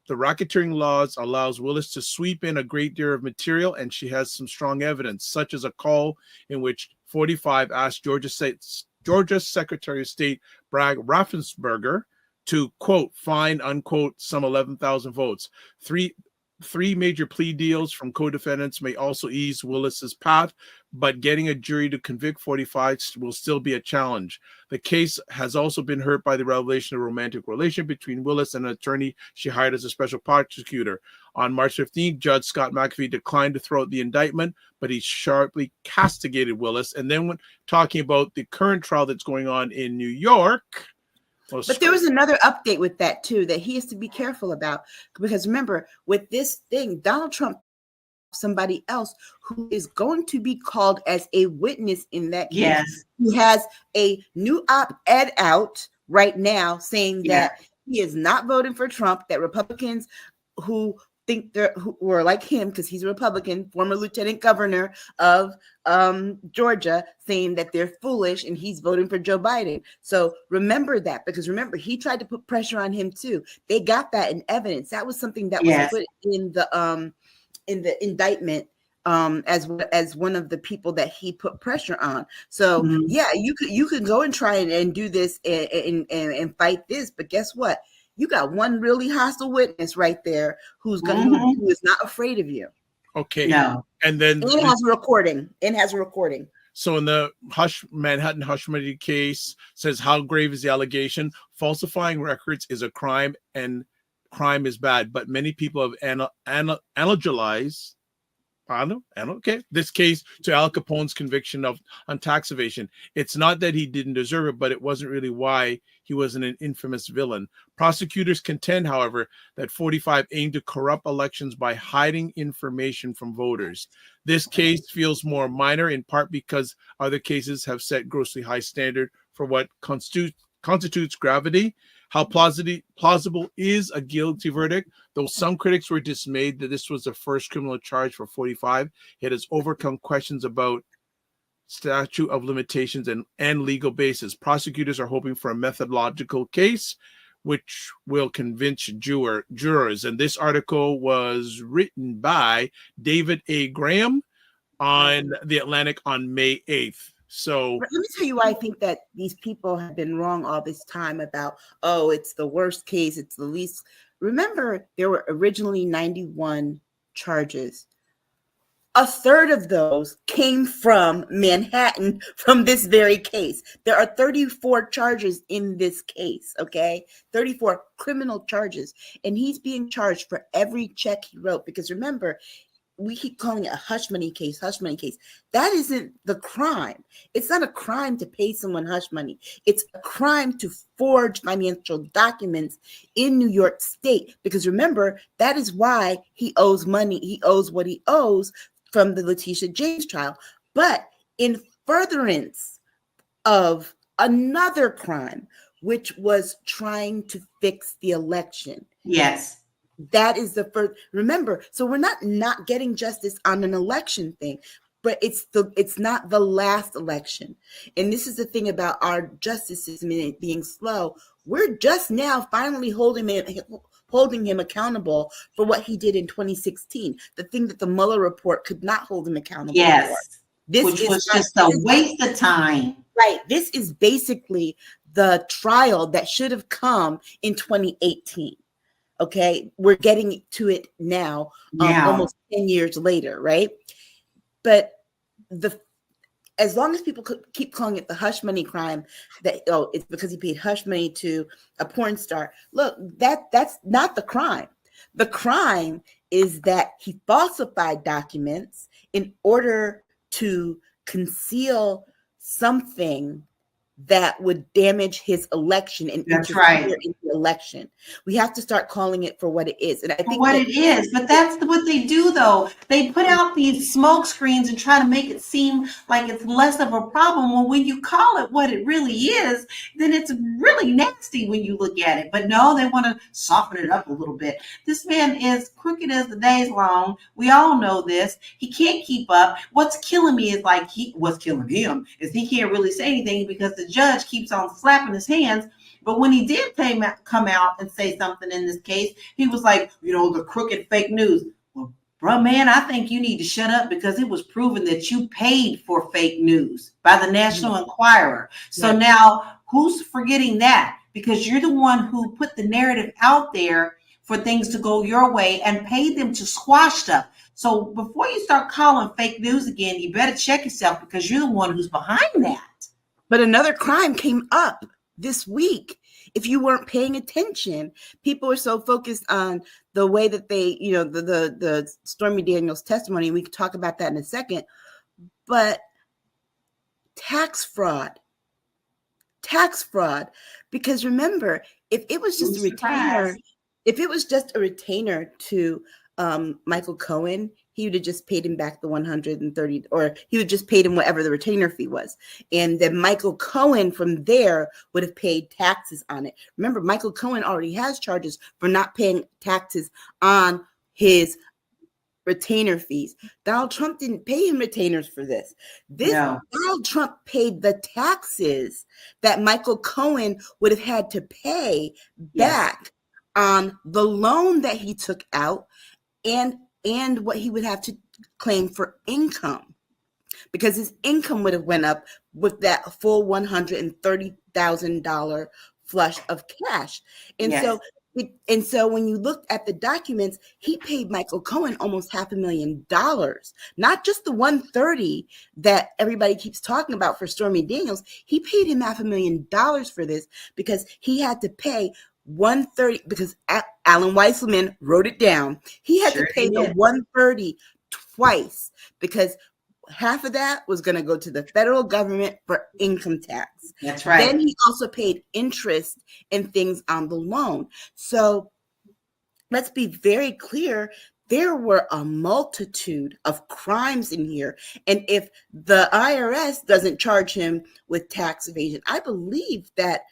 The racketeering laws allows Willis to sweep in a great deal of material, and she has some strong evidence, such as a call in which 45 asked Georgia Secretary of State Bragg Raffensperger to, quote, find, unquote, some 11,000 votes. Three major plea deals from co-defendants may also ease Willis's path, but getting a jury to convict 45 will still be a challenge. The case has also been hurt by the revelation of a romantic relation between Willis and an attorney she hired as a special prosecutor. On March 15th, Judge Scott McAfee declined to throw out the indictment, but he sharply castigated Willis. And then when talking about the current trial that's going on in New York. But there was another update with that too that he has to be careful about, because remember, with this thing, Donald Trump, somebody else who is going to be called as a witness in that case. Yes. He has a new op-ed out right now saying that he is not voting for Trump, that Republicans who think who are like him, because he's a Republican, former lieutenant governor of Georgia, saying that they're foolish and he's voting for Joe Biden. So remember that, because remember, he tried to put pressure on him too. They got that in evidence. That was something that was put in the indictment as one of the people that he put pressure on. So you could go and try and do this and fight this, but guess what? You got one really hostile witness right there who is not afraid of you. Okay. No. And then it has a recording. So in the Manhattan hush money case, says how grave is the allegation? Falsifying records is a crime, and crime is bad. But many people have analogized this case to Al Capone's conviction on tax evasion. It's not that he didn't deserve it, but it wasn't really why he wasn't an infamous villain. Prosecutors contend, however, that 45 aimed to corrupt elections by hiding information from voters. This case feels more minor, in part because other cases have set grossly high standard for what constitutes gravity. How plausible is a guilty verdict? Though some critics were dismayed that this was the first criminal charge for 45, it has overcome questions about statute of limitations and legal basis. Prosecutors are hoping for a methodological case which will convince jurors. And this article was written by David A. Graham on The Atlantic on May 8th. So let me tell you why I think that these people have been wrong all this time about, oh, it's the worst case, it's the least. Remember, there were originally 91 charges. A third of those came from Manhattan, from this very case. There are 34 charges in this case, okay? 34 criminal charges. And he's being charged for every check he wrote, because remember, we keep calling it a hush money case. That isn't the crime. It's not a crime to pay someone hush money. It's a crime to forge financial documents in New York State, because remember, that is why he owes money. He owes what he owes from the Letitia James trial. But in furtherance of another crime, which was trying to fix the election. Yes. That is the first. Remember, so we're not getting justice on an election thing, but it's not the last election. And this is the thing about our justice system and it being slow. We're just now finally holding him accountable for what he did in 2016. The thing that the Mueller report could not hold him accountable for. Which was just a waste of time. Right. This is basically the trial that should have come in 2018. Okay, we're getting to it now, almost 10 years later, right? But as long as people keep calling it the hush money crime, that it's because he paid hush money to a porn star. Look, that's not the crime. The crime is that he falsified documents in order to conceal something that would damage his election and interfere in the election. We have to start calling it for what it is. And I think what it is, but that's what they do though. They put out these smoke screens and try to make it seem like it's less of a problem. When you call it what it really is, then it's really nasty when you look at it. But no, they want to soften it up a little bit. This man is crooked as the day's long. We all know this. He can't keep up. What's killing me is what's killing him is he can't really say anything because the judge keeps on slapping his hands. But when he did come out and say something in this case, he was like, the crooked fake news. Well, bro, man, I think you need to shut up because it was proven that you paid for fake news by the National Enquirer. So now who's forgetting that? Because you're the one who put the narrative out there for things to go your way and paid them to squash stuff. So before you start calling fake news again, you better check yourself because you're the one who's behind that. But another crime came up this week. If you weren't paying attention, people are so focused on the way that they, the Stormy Daniels testimony. We could talk about that in a second. But tax fraud, because remember, if it was just a retainer to Michael Cohen, he would have just paid him back the 130, or he would just paid him whatever the retainer fee was. And then Michael Cohen from there would have paid taxes on it. Remember, Michael Cohen already has charges for not paying taxes on his retainer fees. Donald Trump didn't pay him retainers for this. Donald Trump paid the taxes that Michael Cohen would have had to pay back on the loan that he took out and what he would have to claim for income, because his income would have went up with that full $130,000 flush of cash. And so when you looked at the documents, he paid Michael Cohen almost $500,000, not just the 130 that everybody keeps talking about for Stormy Daniels. He paid him $500,000 for this because he had to pay 130, because Alan Weisselman wrote it down. He had to pay the 130 twice because half of that was going to go to the federal government for income tax. That's right. Then he also paid interest and things on the loan. So let's be very clear. There were a multitude of crimes in here. And if the IRS doesn't charge him with tax evasion, I believe that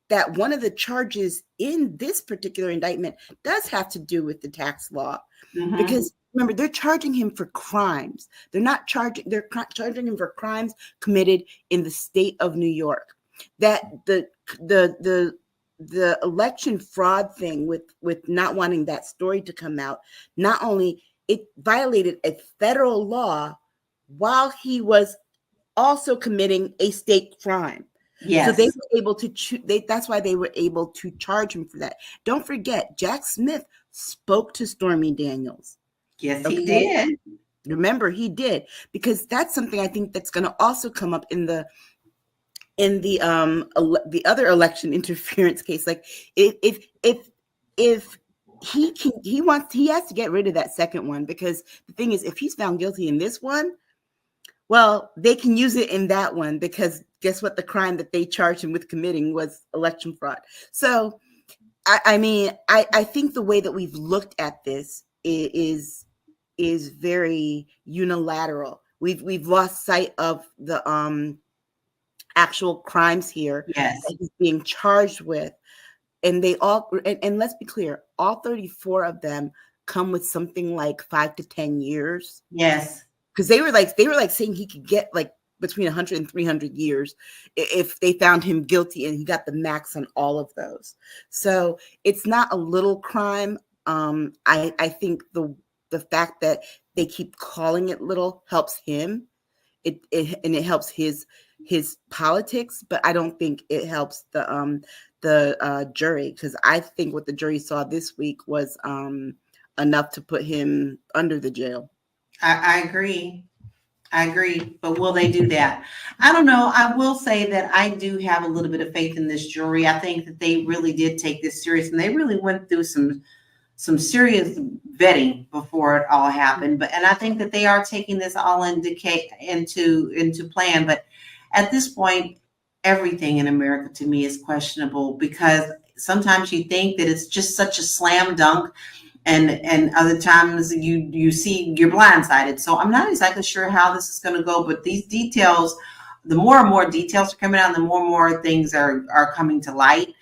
that one of the charges in this particular indictment does have to do with the tax law, because remember, they're charging him for crimes. They're charging him for crimes committed in the state of New York. That the election fraud thing with not wanting that story to come out, not only it violated a federal law while he was also committing a state crime. Yes. So they were able to that's why they were able to charge him for that. Don't forget, Jack Smith spoke to Stormy Daniels. Yes, he did. Remember, he did, because that's something I think that's going to also come up in the other election interference case. Like if he has to get rid of that second one, because the thing is, if he's found guilty in this one, well, they can use it in that one, because guess what? The crime that they charged him with committing was election fraud. So, I mean, I think the way that we've looked at this is very unilateral. We've lost sight of the actual crimes here that he's being charged with, and they all and let's be clear, all 34 of them come with something like 5 to 10 years. Yes. Because they were like saying he could get like between 100 and 300 years if they found him guilty, and he got the max on all of those. So it's not a little crime. I think the fact that they keep calling it little helps him. It helps his politics, but I don't think it helps the jury, because I think what the jury saw this week was enough to put him under the jail. I agree. I agree. But will they do that? I don't know. I will say that I do have a little bit of faith in this jury. I think that they really did take this serious, and they really went through some serious vetting before it all happened. And I think that they are taking this all into plan. But at this point, everything in America to me is questionable, because sometimes you think that it's just such a slam dunk, and other times you see you're blindsided. So I'm not exactly sure how this is going to go, but these details, the more and more details are coming out, the more and more things are coming to light.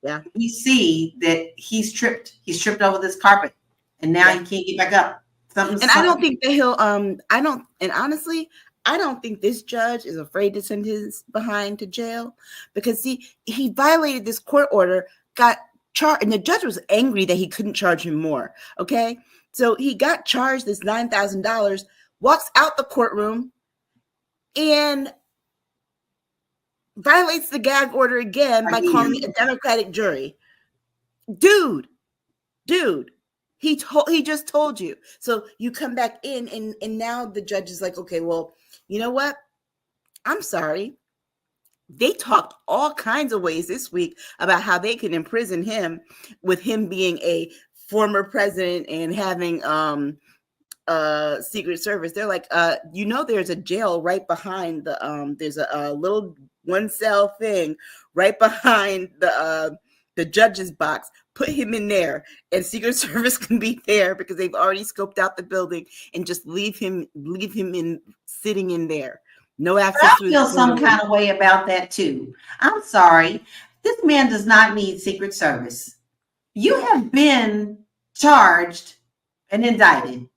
Yeah, we see that he's tripped over this carpet, and now he can't get back up. I don't think that he'll honestly, I don't think this judge is afraid to send his behind to jail, because see, he violated this court order, got charged, and the judge was angry that he couldn't charge him more. Okay, so he got charged this $9,000, walks out the courtroom, and violates the gag order again by calling it a Democratic jury. Dude, he just told you. So you come back in, and now the judge is like, okay, well, you know what? I'm sorry. They talked all kinds of ways this week about how they can imprison him, with him being a former president and having Secret Service. They're like, there's a jail right behind there's a little one cell thing right behind the judge's box. Put him in there, and Secret Service can be there, because they've already scoped out the building, and just leave him in sitting in there. No access. I feel some kind of way about that too. I'm sorry. This man does not need Secret Service. You have been charged and indicted.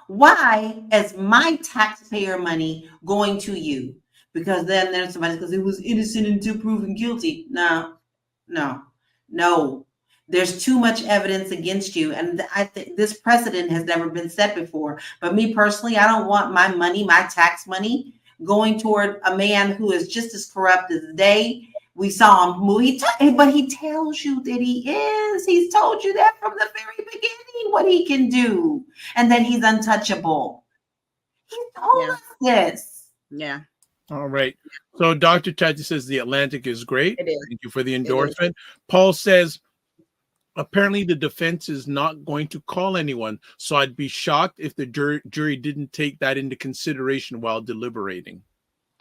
Why is my taxpayer money going to you? Because then there's somebody because it was innocent until proven guilty. No. There's too much evidence against you. And I think this precedent has never been set before. But me personally, I don't want my money, my tax money, going toward a man who is just as corrupt as they. We saw him move, but he tells you that he is. He's told you that from the very beginning, what he can do, and that he's untouchable. He told us this. Yeah. All right. So Dr. Chachi says the Atlantic is great. It is. Thank you for the endorsement. Paul says, apparently the defense is not going to call anyone, so I'd be shocked if the jury didn't take that into consideration while deliberating.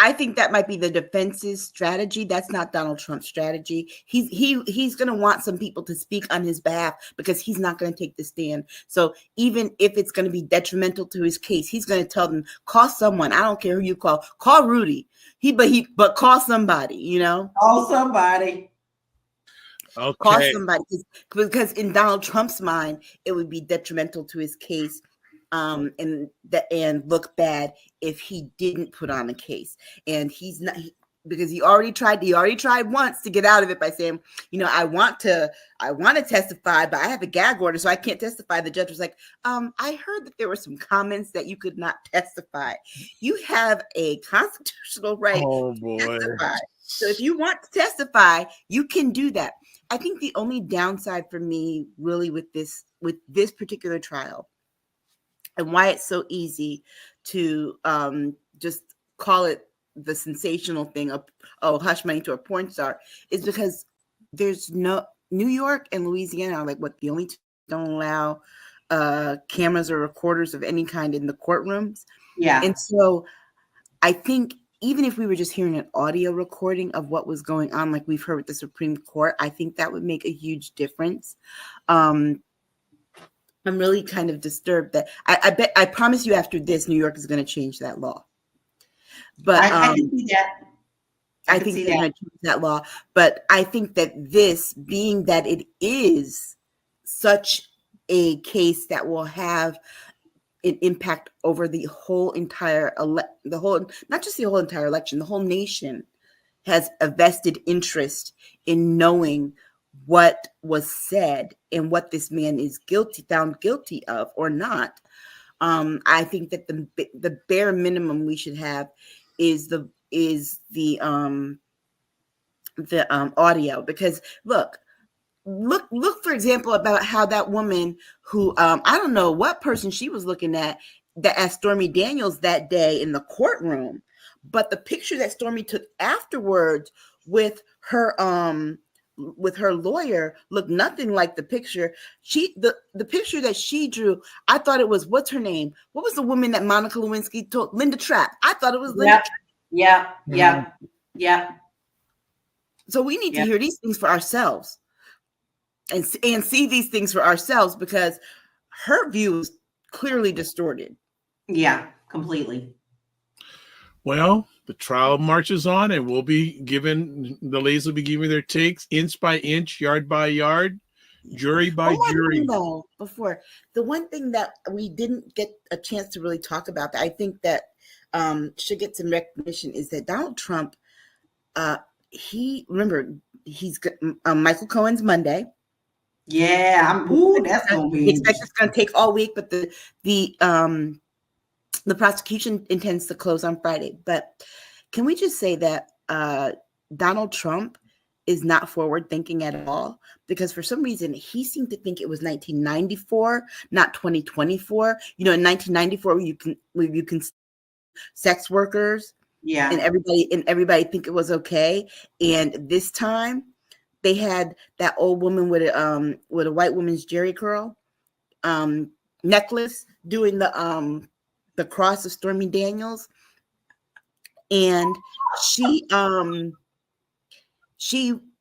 I think that might be the defense's strategy. That's not Donald Trump's strategy. He's going to want some people to speak on his behalf, because he's not going to take the stand. So even if it's going to be detrimental to his case, he's going to tell them, call someone. I don't care who you call Rudy. But call somebody, Call somebody. Okay. Call somebody, because in Donald Trump's mind, it would be detrimental to his case, and look bad if he didn't put on a case. And he's not, because he already tried once to get out of it by saying, I want to testify, but I have a gag order, so I can't testify. The judge was like, I heard that there were some comments that you could not testify. You have a constitutional right to testify. So if you want to testify, you can do that. I think the only downside for me really with this particular trial, and why it's so easy to just call it the sensational thing of, hush money to a porn star, is because there's no New York and Louisiana are like the only two don't allow cameras or recorders of any kind in the courtrooms. Yeah. And so I think even if we were just hearing an audio recording of what was going on, like we've heard with the Supreme Court, I think that would make a huge difference. I'm really kind of disturbed that I promise you after this, New York is going to change that law. But I can see that. I think they're going to change that law. But I think that this, being that it is such a case that will have an impact over the whole entire not just the whole entire election, the whole nation has a vested interest in knowing what was said and what this man is found guilty of or not. I think that the bare minimum we should have is the audio, because look for example about how that woman who I don't know what person she was looking at that as Stormy Daniels that day in the courtroom, but the picture that Stormy took afterwards with her lawyer looked nothing like the picture. The picture that she drew, I thought it was, what's her name? What was the woman that Monica Lewinsky told? Linda Trapp. I thought it was Linda Trapp. Yeah. So we need to hear these things for ourselves and see these things for ourselves, because her view is clearly distorted. Yeah, completely. Well, the trial marches on, and the ladies will be giving their takes inch by inch, yard by yard, jury by jury. Before, the one thing that we didn't get a chance to really talk about that I think that should get some recognition is that Donald Trump, he's Michael Cohen's Monday. Yeah, that's gonna be. Expect it's gonna take all week, but the prosecution intends to close on Friday. But can we just say that Donald Trump is not forward thinking at all? Because for some reason he seemed to think it was 1994, not 2024. In 1994, where you can sex workers, and everybody think it was okay. And this time, they had that old woman with a white woman's jerry curl necklace doing the cross of Stormy Daniels, and she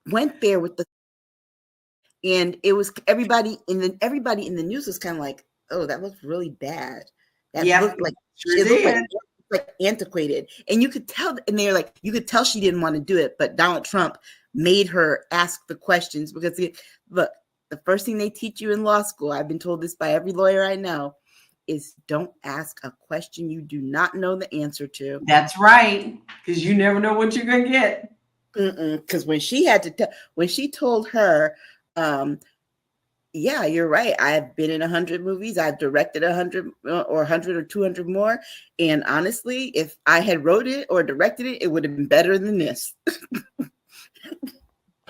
went there with and it was everybody in the news was kind of like, oh, that looks really bad. That looked like like antiquated, and you could tell, and they're like, you could tell she didn't want to do it, but Donald Trump made her ask the questions, because look, the first thing they teach you in law school, I've been told this by every lawyer I know, is don't ask a question you do not know the answer to. That's right, because you never know what you're gonna get. Because when she told her, yeah, you're right, I've been in 100 movies, I've directed 100 or 100 or 200 more, and honestly, if I had wrote it or directed it, it would have been better than this.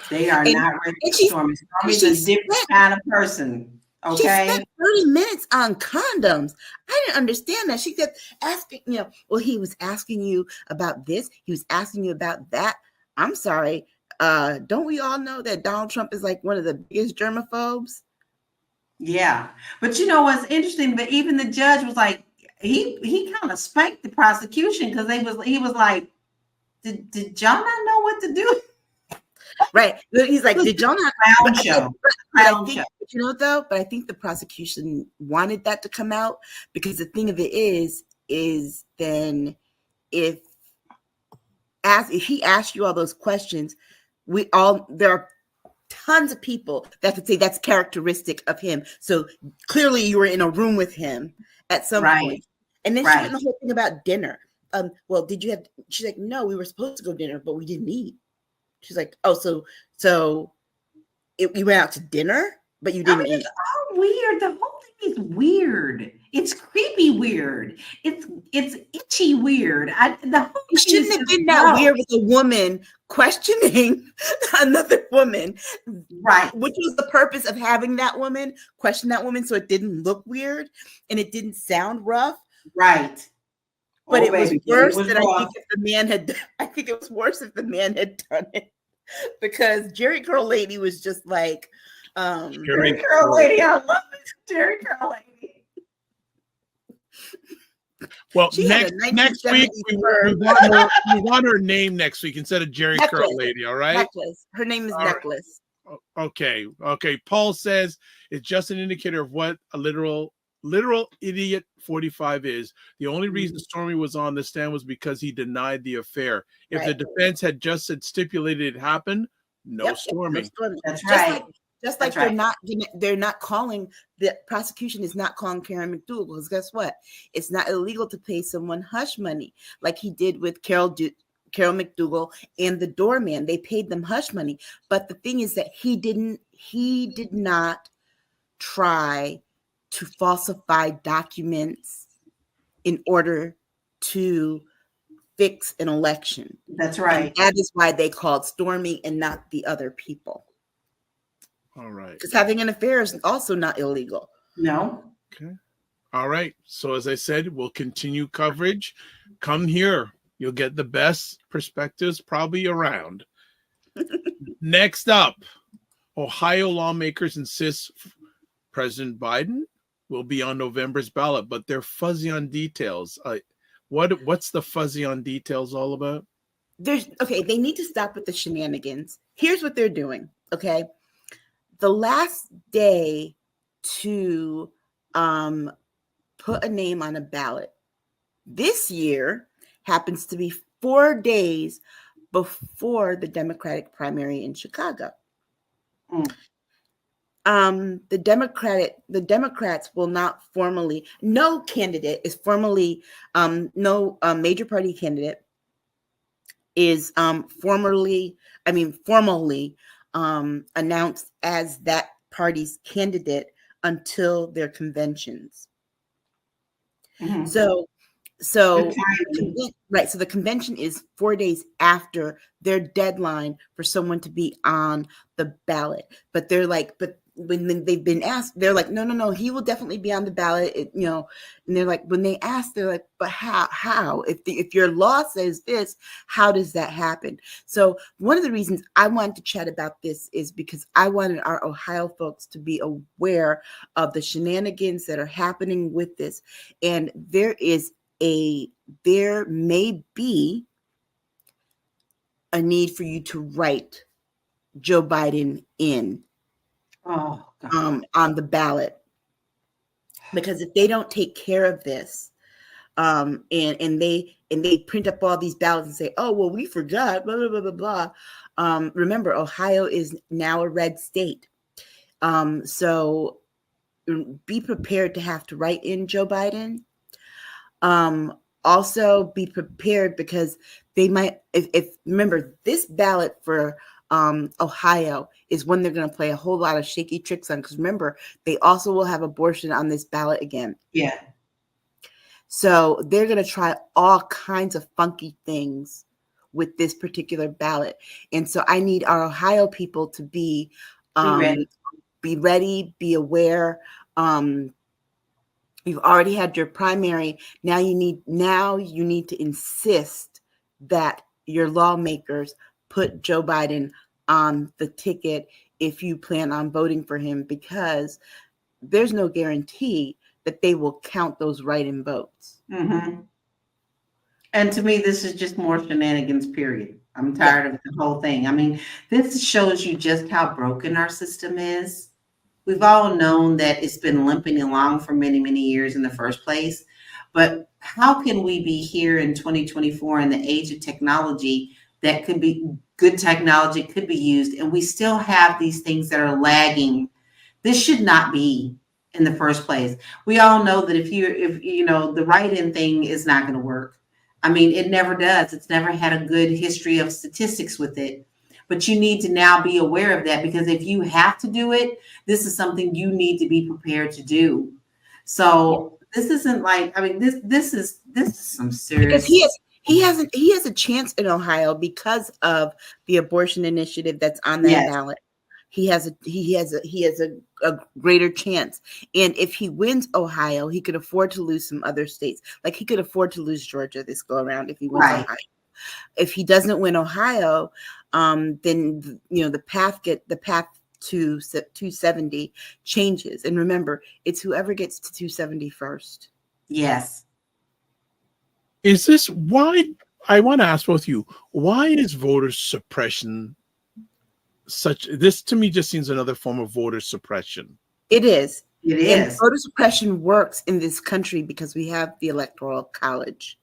They are not ready for Stormy. Stormy's a different kind of person. Okay. She spent 30 minutes on condoms. I didn't understand that. She kept asking, well, he was asking you about this. He was asking you about that. I'm sorry. Don't we all know that Donald Trump is like one of the biggest germaphobes? Yeah. But what's interesting, but even the judge was like, he kind of spanked the prosecution, because he was like, did y'all not know what to do? Right. He's like, did y'all not? Clown show. But I think the prosecution wanted that to come out, because the thing of it is then if he asked you all those questions, there are tons of people that could say that's characteristic of him. So clearly you were in a room with him at some point. And then she went the whole thing about dinner. Well, she's like, no, we were supposed to go dinner, but we didn't eat. She's like, oh, so you went out to dinner, but you didn't eat. It's all weird. The whole thing is weird. It's creepy weird. It's itchy weird. It shouldn't have been that weird with a woman questioning another woman. Right. Which was the purpose of having that woman question that woman, so it didn't look weird and it didn't sound rough. Right. But it was worse than I think if the man had. I think it was worse if the man had done it, because Jerry Curl Lady was just like, Jerry Curl Lady. I love this Jerry Curl Lady. Well, next week we want her name next week instead of Jerry Curl Lady. All right. Necklace. Her name is Necklace. Right. Okay. Paul says it's just an indicator of what a literal idiot 45 is. The only reason Stormy was on the stand was because he denied the affair. If the defense had just said stipulated it happened, Stormy. That's right. Just like they're not calling, the prosecution is not calling Karen McDougal, because guess what? It's not illegal to pay someone hush money like he did with Carol McDougal and the doorman. They paid them hush money. But the thing is that he did not try to falsify documents in order to fix an election. That's right. And that is why they called Stormy and not the other people. All right. Because having an affair is also not illegal. No. Okay. All right. So as I said, we'll continue coverage. Come here. You'll get the best perspectives probably around. Next up, Ohio lawmakers insist President Biden will be on November's ballot, but they're fuzzy on details. What's the fuzzy on details all about? They need to stop with the shenanigans. Here's what they're doing. Okay. The last day to put a name on a ballot this year happens to be 4 days before the Democratic primary in Chicago. The Democrats will not formally, no candidate is formally, no major party candidate is formally announced as that party's candidate until their conventions. Mhm. So right. So the convention is 4 days after their deadline for someone to be on the ballot. But they're like, but when they've been asked, they're like, no, he will definitely be on the ballot. And they're like, when they ask, they're like, but how? If your law says this, how does that happen? So one of the reasons I wanted to chat about this is because I wanted our Ohio folks to be aware of the shenanigans that are happening with this. And there may be a need for you to write Joe Biden in on the ballot, because if they don't take care of this, and they print up all these ballots and say, oh well, we forgot, blah blah blah blah blah. Remember, Ohio is now a red state, so be prepared to have to write in Joe Biden. Also be prepared because they might, if remember, this ballot for Ohio is when they're going to play a whole lot of shaky tricks on, because remember, they also will have abortion on this ballot again. Yeah. So they're going to try all kinds of funky things with this particular ballot. And so I need our Ohio people to be ready, be aware. You've already had your primary. Now you need to insist that your lawmakers put Joe Biden on the ticket if you plan on voting for him, because there's no guarantee that they will count those write-in votes. Mm-hmm. And to me, this is just more shenanigans, period. I'm tired of the whole thing. I mean, this shows you just how broken our system is. We've all known that it's been limping along for many, many years in the first place. But how can we be here in 2024 in the age of technology that could be good technology, could be used, and we still have these things that are lagging? This should not be in the first place. We all know that if the write-in thing is not going to work. I mean, it never does. It's never had a good history of statistics with it. But you need to now be aware of that, because if you have to do it, this is something you need to be prepared to do. So this isn't like, I mean, this is some serious. Because he has a chance in Ohio because of the abortion initiative that's on that ballot. He has a greater chance. And if he wins Ohio, he could afford to lose some other states. Like he could afford to lose Georgia this go around if he wins Ohio. If he doesn't win Ohio, then the path to 270 changes. And remember, it's whoever gets to 270 first. Yes. Is this why? I want to ask both of you, why is voter suppression this to me just seems another form of voter suppression? It is. It is. And voter suppression works in this country because we have the Electoral College.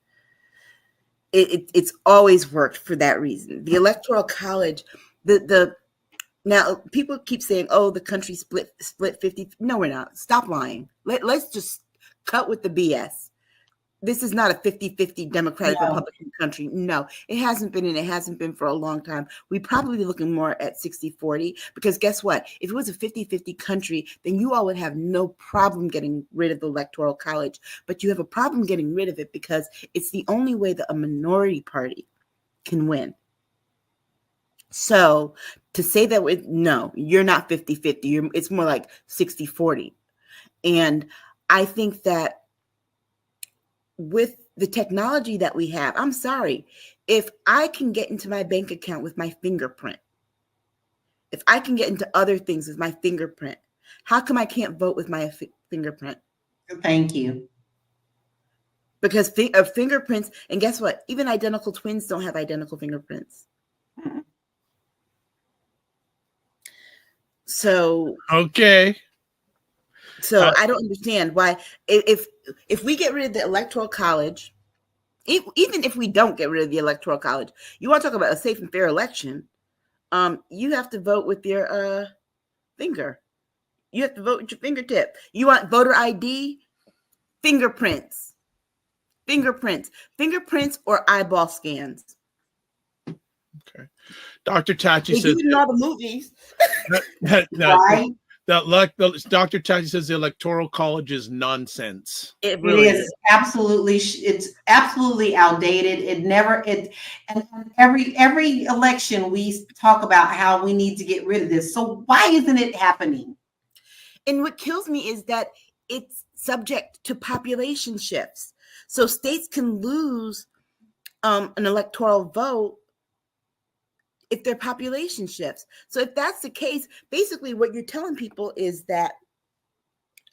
It's always worked for that reason. The Electoral College, now people keep saying, "Oh, the country split 50." No, we're not. Stop lying. Let's just cut with the BS. This is not a 50-50 Democratic Republican country. No, it hasn't been, and it hasn't been for a long time. We'd probably be looking more at 60-40, because guess what? If it was a 50-50 country, then you all would have no problem getting rid of the Electoral College. But you have a problem getting rid of it because it's the only way that a minority party can win. So to say that, no, you're not 50-50. It's more like 60-40. And I think that with the technology that we have, I'm sorry, if I can get into my bank account with my fingerprint, if I can get into other things with my fingerprint, how come I can't vote with my fingerprint? Thank you. Because of fingerprints, and guess what? Even identical twins don't have identical fingerprints. So Okay. So I don't understand why if we get rid of the Electoral College, even if we don't get rid of the Electoral College, you want to talk about a safe and fair election, you have to vote with your finger. You have to vote with your fingertip. You want voter ID? Fingerprints or eyeball scans. Okay. Dr. Tachi They says do it in all the movies. Right? Dr. Tachi says the Electoral College is nonsense. It really is. It's absolutely outdated. And every election we talk about how we need to get rid of this. So why isn't it happening? And what kills me is that it's subject to population shifts. So states can lose an electoral vote if their population shifts. So if that's the case, basically what you're telling people is that,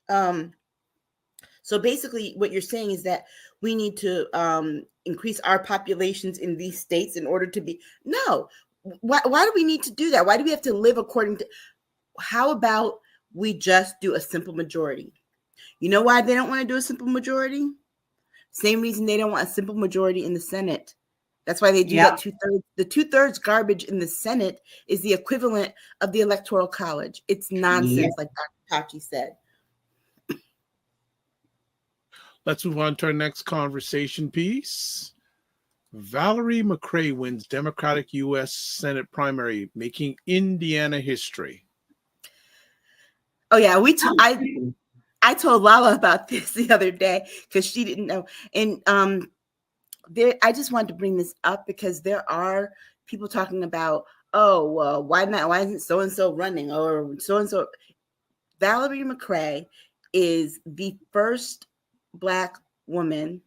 so basically what you're saying is that we need to increase our populations in these states in order to be, no. Why do we need to do that? Why do we have to live according to, how about we just do a simple majority? You know why they don't want to do a simple majority? Same reason they don't want a simple majority in the Senate. That's why they do that 2/3. The 2/3 garbage in the Senate is the equivalent of the Electoral College. It's nonsense, like Dr. Tachi said. Let's move on to our next conversation piece. Valerie McRae wins Democratic U.S. Senate primary, making Indiana history. Oh yeah, I told Lala about this the other day because she didn't know. And I just wanted to bring this up because there are people talking about, oh, well, why isn't so-and-so running, or so-and-so. Valerie McRae is the first Black woman,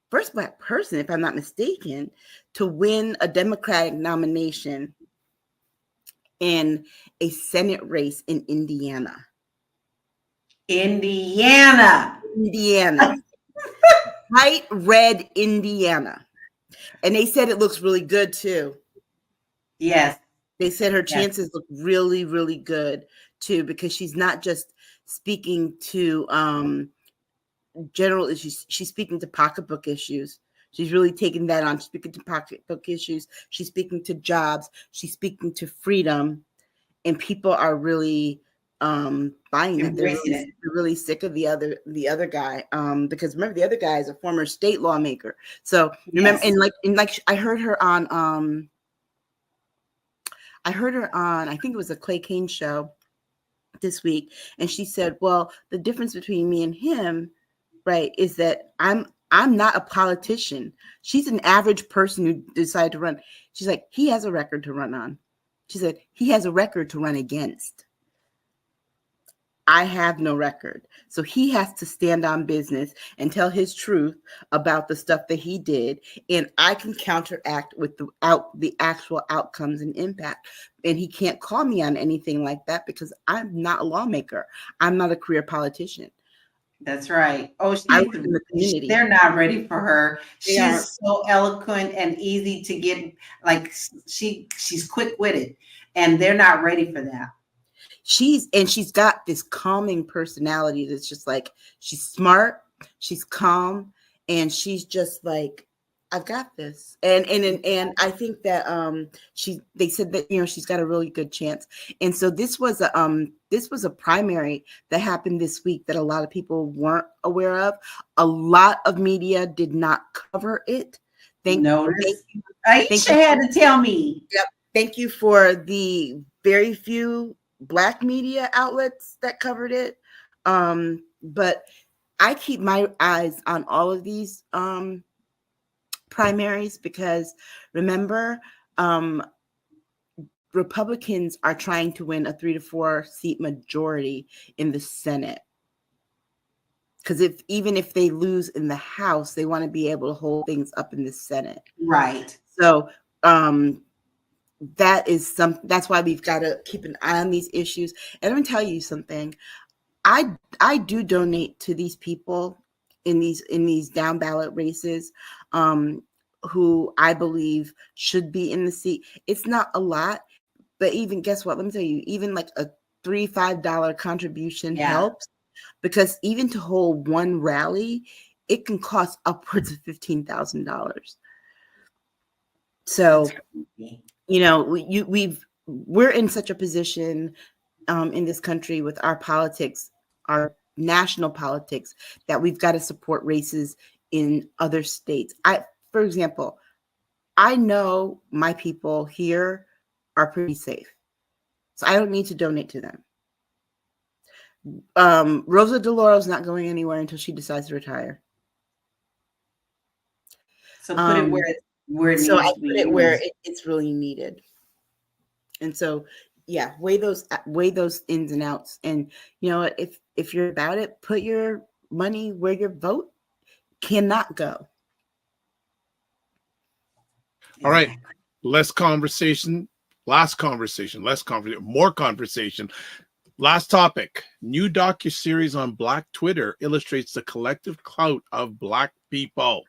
first Black person, if I'm not mistaken, to win a Democratic nomination in a Senate race in Indiana. Bright red Indiana. And they said it looks really good too. Yes. They said her chances look really, really good too, because she's not just speaking to general issues. She's speaking to pocketbook issues. She's really taking that on. She's speaking to pocketbook issues. She's speaking to jobs. She's speaking to freedom. And people are really buying that. They're really sick of the other guy, because remember, the other guy is a former state lawmaker. So remember, and like I heard her on I think it was a Clay Kane show this week, and she said, well, the difference between me and him, right, is that I'm not a politician. She's an average person who decided to run. She's like, he has a record to run on. She said, he has a record to run against. I have no record. So he has to stand on business and tell his truth about the stuff that he did. And I can counteract without the actual outcomes and impact. And he can't call me on anything like that because I'm not a lawmaker. I'm not a career politician. That's right. Oh, they're not ready for her. She's so eloquent and easy to get. Like she's quick-witted, and they're not ready for that. She's got this calming personality that's just like, she's smart, she's calm, and she's just like, I've got this. And I think that they said that, she's got a really good chance. And so this was a primary that happened this week that a lot of people weren't aware of. A lot of media did not cover it. Aisha had to tell me. Yep. Thank you for the very few Black media outlets that covered it. But I keep my eyes on all of these primaries because remember, Republicans are trying to win a 3 to 4 seat majority in the Senate. Because even if they lose in the House, they want to be able to hold things up in the Senate. Right. So that's why we've got to keep an eye on these issues. And let me tell you something. I do donate to these people in these down ballot races, who I believe should be in the seat. It's not a lot, but even guess what? Let me tell you, even like a $3-5 contribution helps, because even to hold one rally, it can cost upwards of $15,000. So, we're in such a position in this country with our politics, our national politics, that we've got to support races in other states. For example, I know my people here are pretty safe, so I don't need to donate to them. Rosa DeLauro's not going anywhere until she decides to retire. So put it where it needs to be. I put it where it's really needed. And so, yeah, weigh those ins and outs. And you know, if you're about it, put your money where your vote cannot go. All right, more conversation. Last topic. New docuseries on Black Twitter illustrates the collective clout of Black people.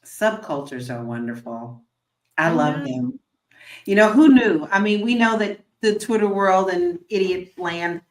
Subcultures are wonderful. I love them. You know, who knew? I mean, we know that the Twitter world and idiot land,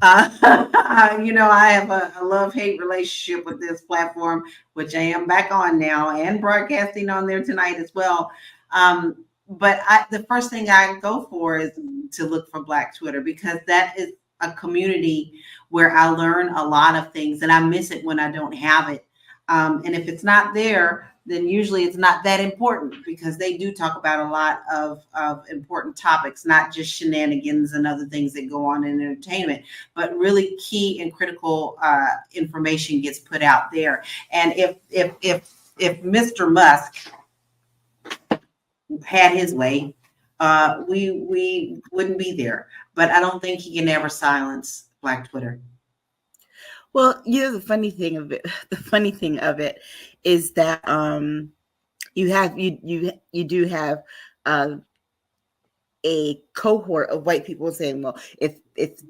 you know, I have a love-hate relationship with this platform, which I am back on now and broadcasting on there tonight as well. But the first thing I go for is to look for Black Twitter, because that is a community where I learn a lot of things, and I miss it when I don't have it. And if it's not there, then usually it's not that important, because they do talk about a lot of important topics, not just shenanigans and other things that go on in entertainment, but really key and critical information gets put out there. And if Mr. Musk had his way, we wouldn't be there. But I don't think he can ever silence Black Twitter. Well, you know, the funny thing of it is that you do have a cohort of white people saying, well, if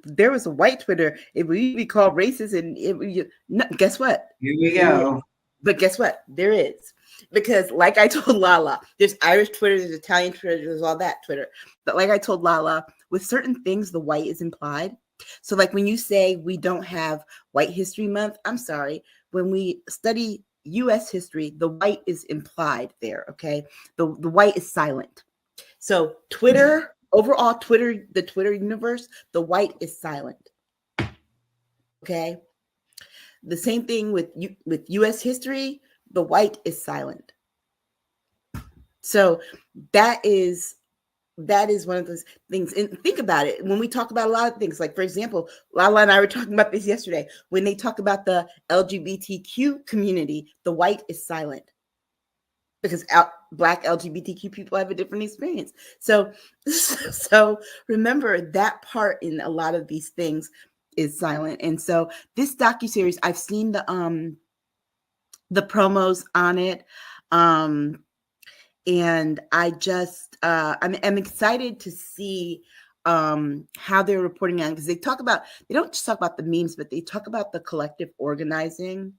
there was a white Twitter, it would be called racist, and guess what? Here we go. But guess what? There is. Because like I told Lala, there's Irish Twitter, there's Italian Twitter, there's all that Twitter. But like I told Lala, with certain things, the white is implied. So like when you say we don't have White History Month, I'm sorry. When we study U.S. history, the white is implied there, okay? The white is silent. So Twitter, overall Twitter, the Twitter universe, the white is silent, okay? The same thing with U.S. history, the white is silent. So that is one of those things. And think about it. When we talk about a lot of things, like for example, Lala and I were talking about this yesterday, when they talk about the LGBTQ community, the white is silent, because Black LGBTQ people have a different experience. So remember that part in a lot of these things is silent. And so this docuseries, I've seen the promos on it. And I just, I'm excited to see how they're reporting on, because they don't just talk about the memes, but they talk about the collective organizing.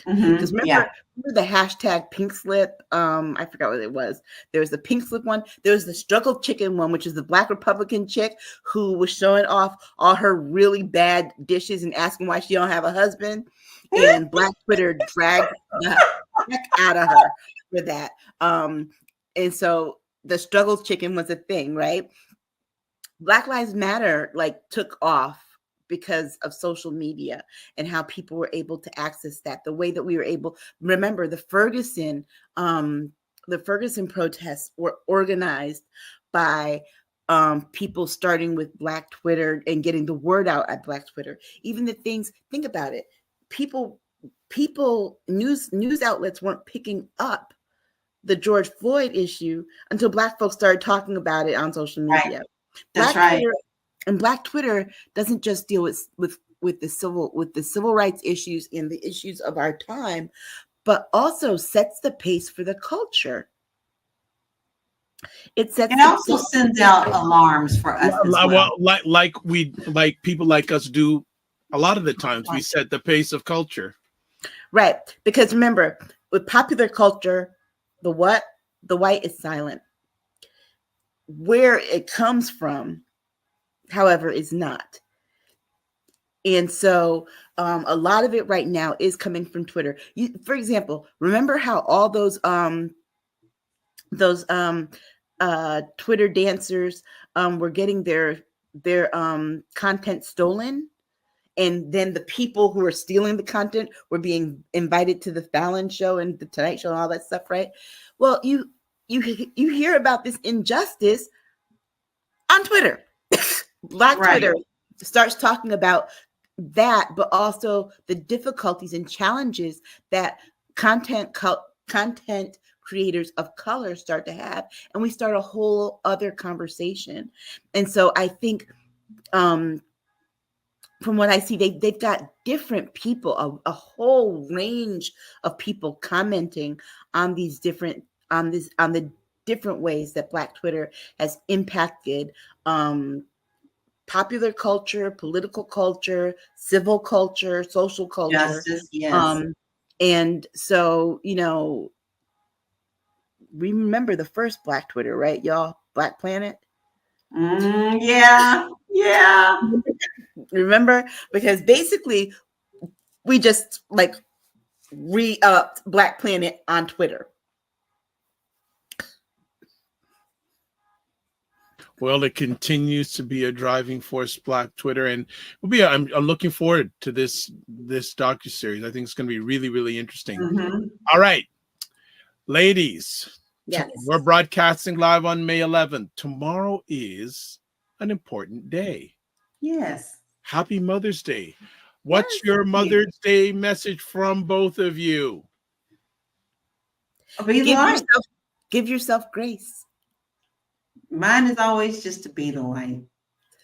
Because remember the hashtag pink slip? I forgot what it was. There was the pink slip one. There was the struggle chicken one, which is the Black Republican chick who was showing off all her really bad dishes and asking why she don't have a husband. And Black Twitter dragged the heck out of her for that. And so the struggle chicken was a thing, right? Black Lives Matter took off because of social media and how people were able to access that. The way that we were able, remember the Ferguson protests were organized by people starting with Black Twitter and getting the word out at Black Twitter. Even the things, think about it, people, news outlets weren't picking up the George Floyd issue until Black folks started talking about it on social media. Right. That's right. And Black Twitter doesn't just deal with with the civil rights issues and the issues of our time, but also sets the pace for the culture. It also sends out alarms for us as well. Like people like us do a lot of the times. We set the pace of culture. Right. Because remember, with popular culture, the white is silent. Where it comes from, however, is not. And so a lot of it right now is coming from Twitter. For example, remember how all those Twitter dancers were getting their content stolen, and then the people who were stealing the content were being invited to the Fallon show and the Tonight Show and all that stuff, right? Well, you hear about this injustice on Twitter. Black Twitter starts talking about that, but also the difficulties and challenges that content creators of color start to have, and we start a whole other conversation. And so I think from what I see, they've got different people, a whole range of people commenting on these different on the different ways that Black Twitter has impacted popular culture, political culture, civil culture, social culture. Justice, yes. And so, remember the first Black Twitter, right, y'all? Black Planet? Yeah. Remember? Because basically, we just re-upped Black Planet on Twitter. Well, it continues to be a driving force, Black Twitter, and I'm looking forward to this docuseries. I think it's going to be really, really interesting. Mm-hmm. All right, ladies. Yes. We're broadcasting live on May 11th. Tomorrow is an important day. Yes. Happy Mother's Day. What's your Mother's Day message from both of you? Give yourself grace. Mine is always just to be the light.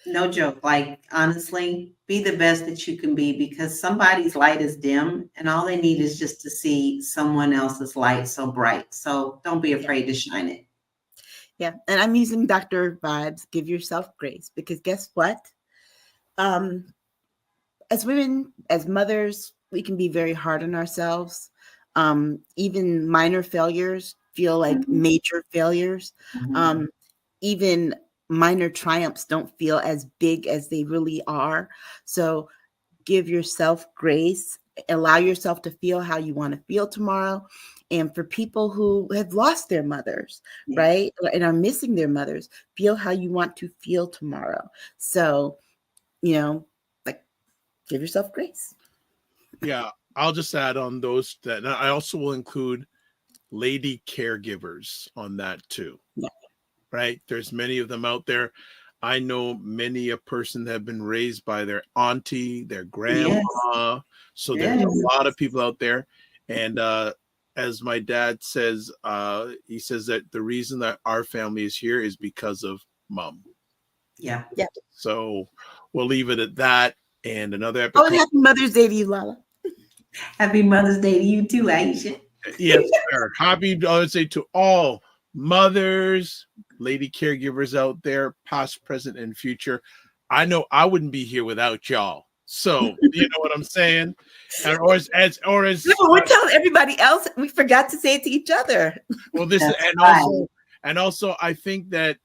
No joke. Like, honestly, be the best that you can be, because somebody's light is dim and all they need is just to see someone else's light so bright. So don't be afraid to shine it. Yeah. And I'm using Dr. Vibes, give yourself grace, because guess what? As women, as mothers, we can be very hard on ourselves. Even minor failures feel like major failures. Even minor triumphs don't feel as big as they really are. So give yourself grace, allow yourself to feel how you want to feel tomorrow. And for people who have lost their mothers, right, and are missing their mothers, feel how you want to feel tomorrow. So, give yourself grace. Yeah, I'll just add on those that I also will include lady caregivers on that too. Yeah. Right? There's many of them out there. I know many a person that have been raised by their auntie, their grandma. Yes. So there's a lot of people out there. And as my dad says, he says that the reason that our family is here is because of mom. Yeah. So we'll leave it at that. And another episode. Oh, happy Mother's Day to you, Lala. Happy Mother's Day to you too, Aisha. Yes, sir. Happy Mother's Day to all mothers, lady caregivers out there, past, present, and future. I know I wouldn't be here without y'all. So you know what I'm saying? No, we're telling everybody else. We forgot to say it to each other. Well, this and also I think that,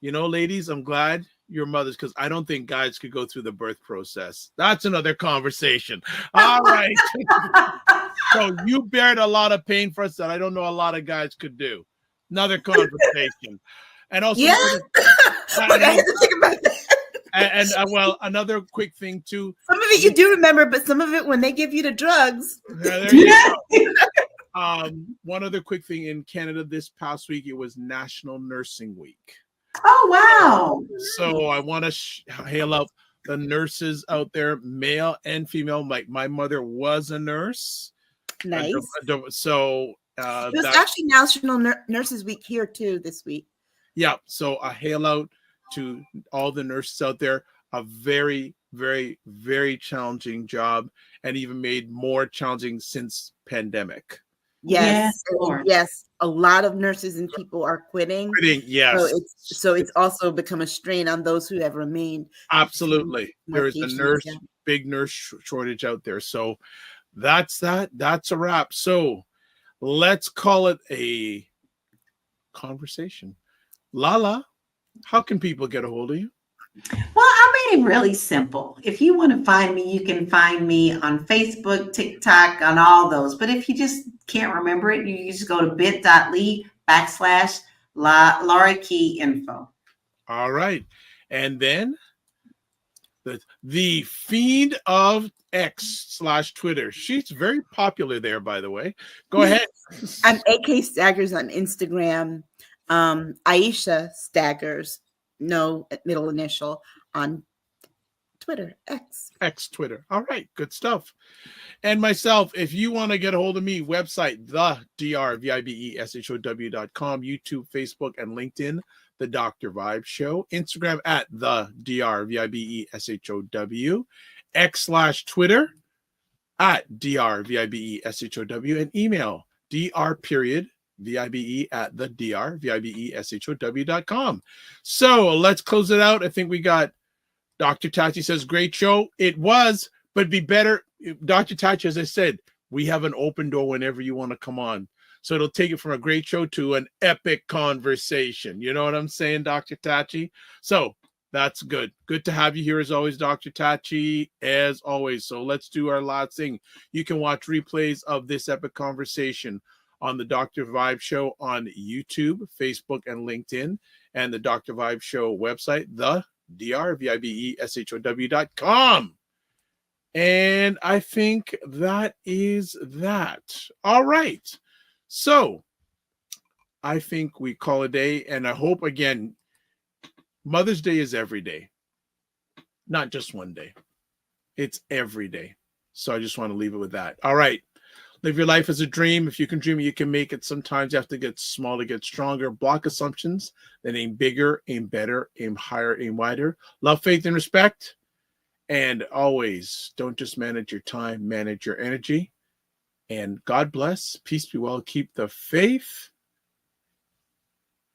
ladies, I'm glad you're mothers, because I don't think guys could go through the birth process. That's another conversation. All right. So you bared a lot of pain for us that I don't know a lot of guys could do. Another conversation. And also, I had to think about that. And another quick thing too. Some of it you do remember, but some of it when they give you the drugs. One other quick thing in Canada this past week, it was National Nursing Week. Oh wow! So I want to hail out the nurses out there, male and female. Like my mother was a nurse. Nice. So it was actually National Nurses Week here too this week. Yeah. So a hail out to all the nurses out there. A very, very, very challenging job, and even made more challenging since pandemic. Yes, Lord. yes, a lot of nurses and people are quitting. Yes. So it's also become a strain on those who have remained. Absolutely. More There is a patients, yeah. big nurse shortage out there. So that's that. That's a wrap. So let's call it a conversation. Lala, how can people get a hold of you? Well, I made it really simple. If you want to find me, you can find me on Facebook, TikTok, on all those. But if you just can't remember it, you just go to bit.ly/Laura Key Info. All right. And then the feed of X/Twitter. She's very popular there, by the way. Go ahead. I'm AK Staggers on Instagram. Aisha Staggers, no middle initial, on Twitter, X Twitter. All right, good stuff. And myself, if you want to get a hold of me, website, thedrvibeshow.com, YouTube, Facebook, and LinkedIn, The Dr. Vibe Show, Instagram at the drvibeshow, X/Twitter at drvibeshow, and email dr.vibe at the drvibeshow.com. So let's close it out. I think we got Dr. Tachi says, great show. It was, but be better. Dr. Tachi, as I said, we have an open door whenever you want to come on. So it'll take it from a great show to an epic conversation. You know what I'm saying, Dr. Tachi? So that's good. Good to have you here as always, Dr. Tachi, as always. So let's do our last thing. You can watch replays of this epic conversation on the Dr. Vibe Show on YouTube, Facebook, and LinkedIn, and the Dr. Vibe Show website, the drvibeshow.com. And I think that is that. All right. So I think we call a day, and I hope, again, Mother's Day is every day, not just one day. It's every day. So I just want to leave it with that. All right. Live your life as a dream. If you can dream it, you can make it. Sometimes you have to get small to get stronger. Block assumptions. Then aim bigger, aim better, aim higher, aim wider. Love, faith, and respect. And always don't just manage your time, manage your energy. And God bless. Peace be well. Keep the faith.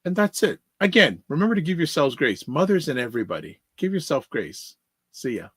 And that's it. Again, remember to give yourselves grace. Mothers and everybody, give yourself grace. See ya.